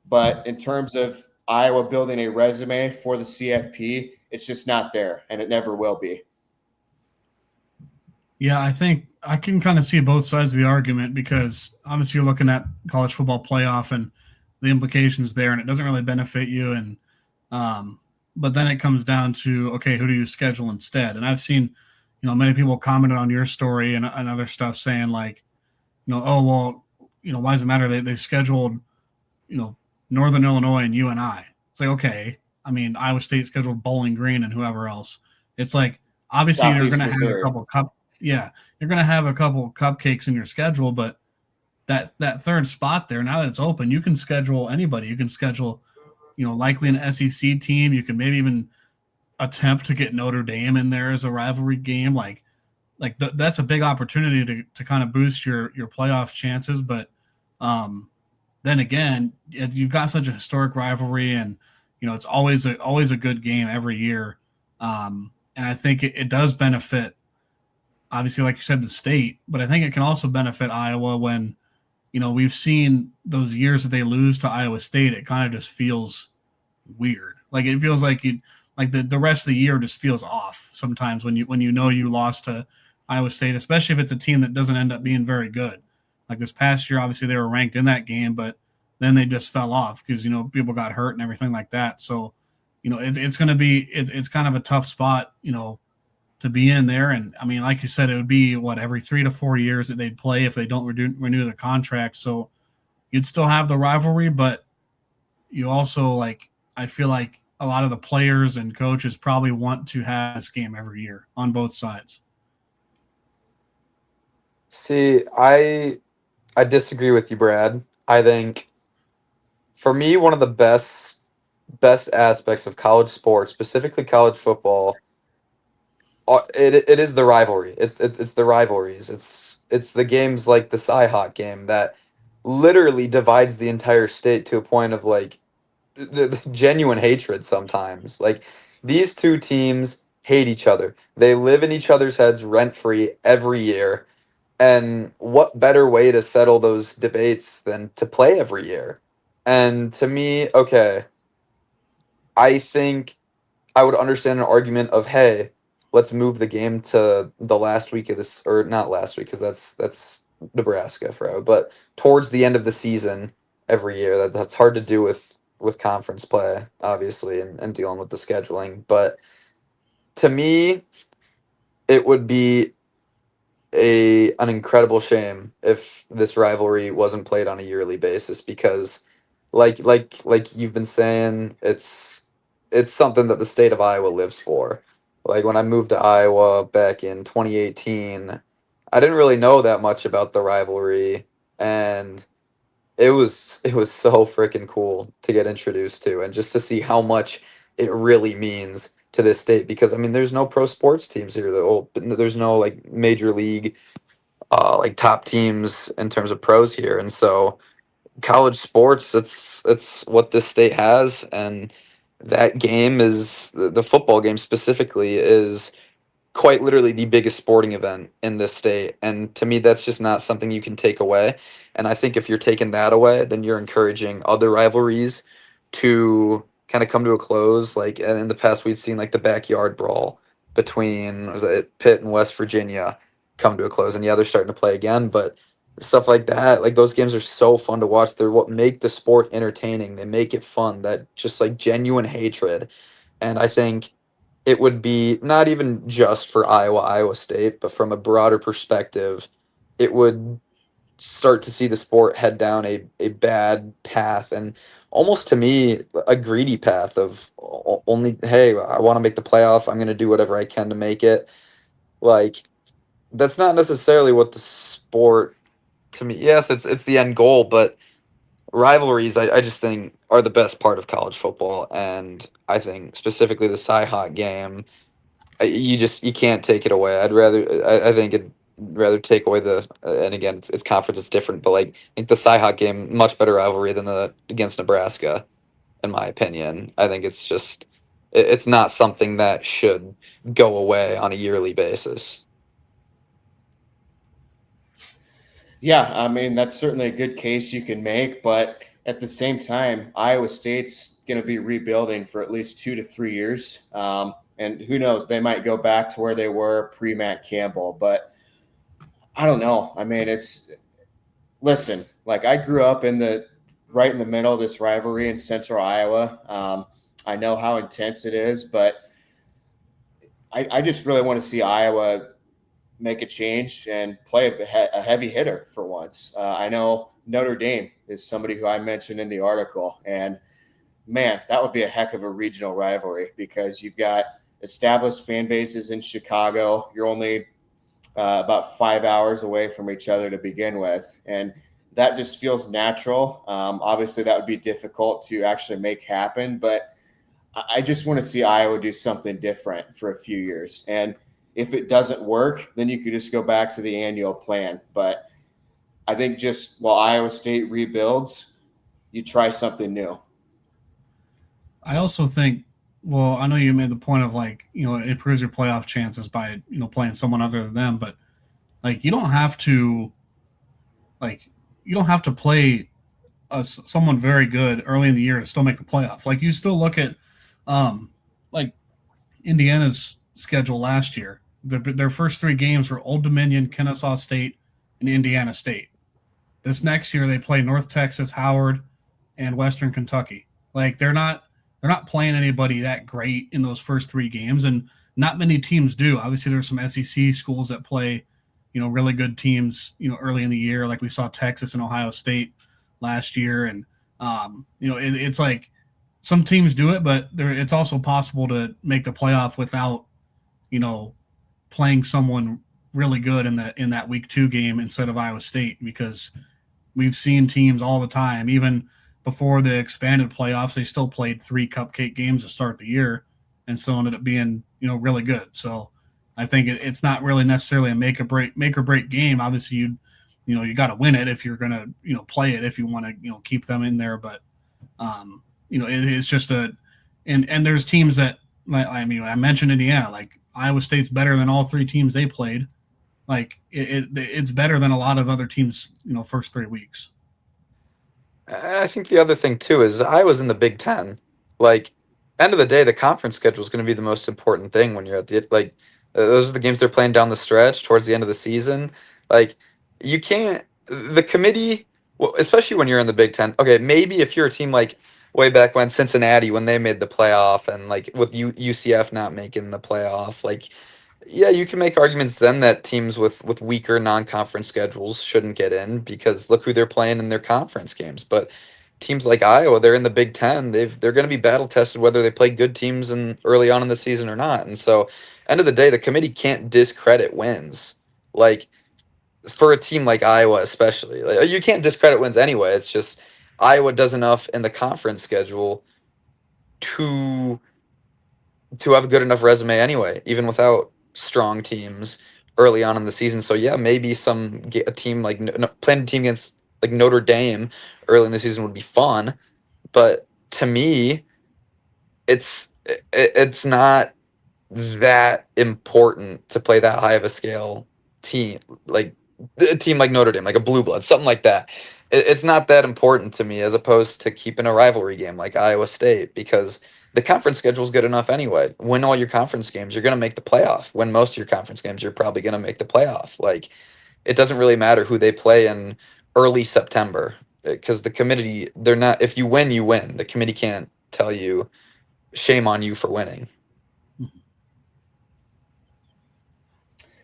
but in terms of Iowa building a resume for the CFP, it's just not there, and it never will be. Yeah, I think I can kind of see both sides of the argument, because obviously you're looking at college football playoff and the implications there, and it doesn't really benefit you. And but then it comes down to, okay, who do you schedule instead? And I've seen, many people commented on your story and other stuff saying like, oh, well, why does it matter? They scheduled, Northern Illinois and UNI. It's like, okay, I mean, Iowa State scheduled Bowling Green and whoever else. It's like, obviously you're going to have a couple you're going to have a couple cupcakes in your schedule, but that third spot there, now that it's open, you can schedule anybody. You can schedule, likely an SEC team. You can maybe even attempt to get Notre Dame in there as a rivalry game. That's a big opportunity to kind of boost your playoff chances. But then again, you've got such a historic rivalry, and it's always a good game every year. And I think it does benefit, obviously, like you said, the state, but I think it can also benefit Iowa when, we've seen those years that they lose to Iowa State. It kind of just feels weird. Like it feels like the rest of the year just feels off sometimes when you lost to Iowa State, especially if it's a team that doesn't end up being very good. Like this past year, obviously they were ranked in that game, but then they just fell off because, people got hurt and everything like that. So, it's going to be, it's kind of a tough spot, to be in there. And I mean, like you said, it would be every 3 to 4 years that they'd play if they don't renew the contract. So you'd still have the rivalry, but you also I feel like a lot of the players and coaches probably want to have this game every year on both sides. See, I disagree with you, Brad. I think for me, one of the best aspects of college sports, specifically college football, it is the rivalry. It's the rivalries. It's the games like the Cy-Hawk game that literally divides the entire state to a point of the genuine hatred sometimes. These 2 teams hate each other. They live in each other's heads rent-free every year. And what better way to settle those debates than to play every year? And to me, okay, I think I would understand an argument of, hey, let's move the game to the last week of this, or not last week, because that's Nebraska for, but towards the end of the season every year. That's hard to do with conference play, obviously, and dealing with the scheduling. But to me, it would be an incredible shame if this rivalry wasn't played on a yearly basis, because like you've been saying, it's something that the state of Iowa lives for. Like when I moved to Iowa back in 2018, I didn't really know that much about the rivalry, and it was so freaking cool to get introduced to, and just to see how much it really means to this state, because I mean there's no pro sports teams here that there's no like major league like top teams in terms of pros here, and so college sports, it's what this state has. And that game is the football game specifically is quite literally the biggest sporting event in this state. And to me, that's just not something you can take away. And I think if you're taking that away, then you're encouraging other rivalries to kind of come to a close. Like, and in the past, we've seen like the backyard brawl between, was it Pitt and West Virginia, come to a close. And yeah, they're starting to play again, but stuff like that, like those games are so fun to watch. They're what make the sport entertaining. They make it fun. That just like genuine hatred. And I think it would be not even just for Iowa State, but from a broader perspective, it would start to see the sport head down a bad path, and almost to me a greedy path of only, hey, I want to make the playoff, I'm going to do whatever I can to make it. Like, that's not necessarily what the sport, to me, yes, it's the end goal, but rivalries, I just think are the best part of college football. And I think specifically the Cy-Hawk game, you can't take it away. I think I'd rather take away and again, it's conference, it's different, but like I think the Cy-Hawk game, much better rivalry than the against Nebraska, in my opinion. I think it's just it's not something that should go away on a yearly basis. Yeah, I mean, that's certainly a good case you can make, but at the same time, Iowa State's going to be rebuilding for at least 2 to 3 years. And who knows, they might go back to where they were pre Matt Campbell, but I don't know. I mean, listen, like I grew up right in the middle of this rivalry in central Iowa. I know how intense it is, but I just really want to see Iowa make a change and play a heavy hitter for once. I know Notre Dame is somebody who I mentioned in the article, and man, that would be a heck of a regional rivalry because you've got established fan bases in Chicago. You're only about 5 hours away from each other to begin with, and that just feels natural. Obviously, that would be difficult to actually make happen, but I just want to see Iowa do something different for a few years. And if it doesn't work, then you could just go back to the annual plan. But I think just while Iowa State rebuilds, you try something new. I also think, well, I know you made the point of like, it improves your playoff chances by, playing someone other than them, but like you don't have to play someone very good early in the year to still make the playoff. Like you still look at like Indiana's schedule last year. Their first 3 games were Old Dominion, Kennesaw State, and Indiana State. This next year they play North Texas, Howard, and Western Kentucky. Like they're not playing anybody that great in those first 3 games, and not many teams do. Obviously, there's some SEC schools that play, really good teams, early in the year, like we saw Texas and Ohio State last year, and it's like some teams do it, but it's also possible to make the playoff without, playing someone really good in that week 2 game instead of Iowa State, because we've seen teams all the time, even before the expanded playoffs, they still played 3 cupcake games to start the year and still ended up being, really good. So I think it's not really necessarily a make or break game. Obviously you got to win it if you're going to, play it, if you want to, keep them in there. But, it's just and there's teams that, I mentioned Indiana, like Iowa State's better than all 3 teams they played like it's better than a lot of other teams, first 3 weeks. I think the other thing too is Iowa's in the Big Ten. Like, end of the day, the conference schedule is going to be the most important thing when you're at the like. Those are the games they're playing down the stretch towards the end of the season. Like, you can't. The committee, well, especially when you're in the Big Ten. Okay, maybe if you're a team like way back when Cincinnati when they made the playoff and like with UCF not making the playoff, like yeah, you can make arguments then that teams with weaker non-conference schedules shouldn't get in because look who they're playing in their conference games. But teams like Iowa, they're in the Big Ten. They're going to be battle tested whether they play good teams in early on in the season or not. And so, end of the day, the committee can't discredit wins. Like for a team like Iowa, especially, like, you can't discredit wins anyway. It's just Iowa does enough in the conference schedule to have a good enough resume anyway, even without strong teams early on in the season. So yeah, maybe a team like playing a team against like Notre Dame early in the season would be fun, but to me, it's not that important to play that high of a scale team, like a team like Notre Dame, like a blue blood, something like that. It's not that important to me as opposed to keeping a rivalry game like Iowa State because the conference schedule is good enough anyway. Win all your conference games, you're going to make the playoff. Win most of your conference games, you're probably going to make the playoff. Like it doesn't really matter who they play in early September because the committee, they're not. If you win, you win. The committee can't tell you shame on you for winning.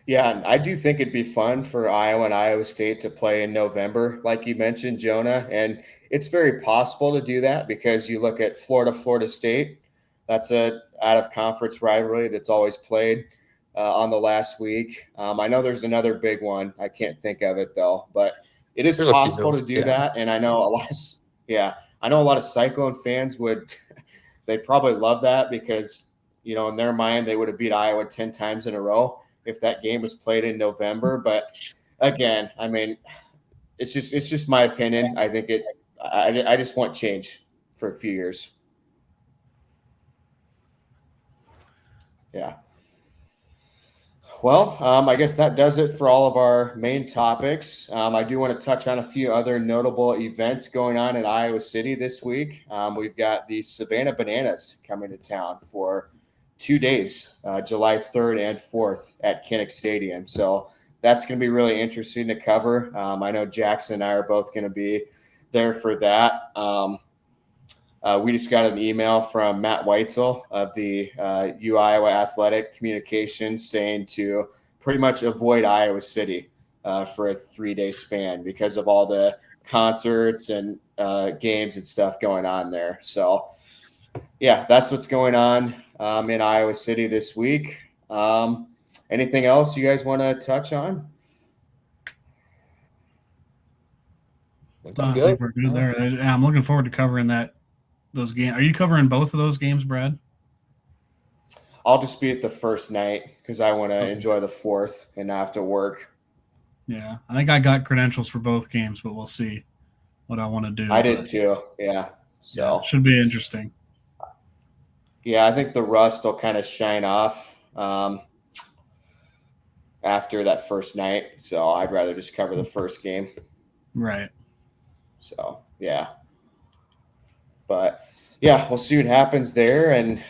Yeah, I do think it'd be fun for Iowa and Iowa State to play in November, like you mentioned, Jonah. And it's very possible to do that because you look at Florida State. That's a out of conference rivalry that's always played on the last week. I know there's another big one. I can't think of it though, but it is There's possible to do that. And I know I know a lot of Cyclone fans would. They probably love that because in their mind they would have beat Iowa 10 times in a row if that game was played in November. But again, I mean, it's just my opinion. I think I just want change for a few years. Yeah. Well, I guess that does it for all of our main topics. I do want to touch on a few other notable events going on in Iowa City this week. We've got the Savannah Bananas coming to town for 2 days, July 3rd and 4th at Kinnick Stadium. So that's going to be really interesting to cover. I know Jackson and I are both going to be there for that. We just got an email from Matt Weitzel of the Iowa Athletic Communications saying to pretty much avoid Iowa City for a 3-day span because of all the concerts and games and stuff going on there. So, yeah, that's what's going on in Iowa City this week. Anything else you guys want to touch on? I think we're good there. I'm looking forward to covering those games. Are you covering both of those games, Brad? I'll just be at the first night because I want to enjoy the 4th and not have to work. Yeah, I think I got credentials for both games, but we'll see what I want to do. I did too. Yeah. So yeah, should be interesting. Yeah, I think the rust will kind of shine off after that first night. So I'd rather just cover the first game. Right. So, yeah. But, yeah, we'll see what happens there. And,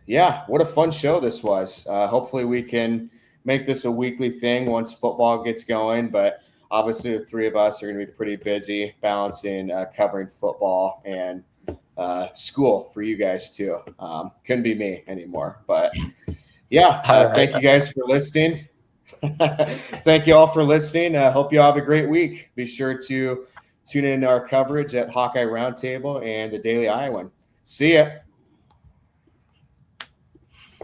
yeah, what a fun show this was. Hopefully we can make this a weekly thing once football gets going. But obviously the three of us are going to be pretty busy balancing covering football and school for you guys too. Couldn't be me anymore. But, yeah, thank you guys for listening. Thank you all for listening. I hope you all have a great week. Be sure to tune in our coverage at Hawkeye Roundtable and the Daily Iowan. See ya.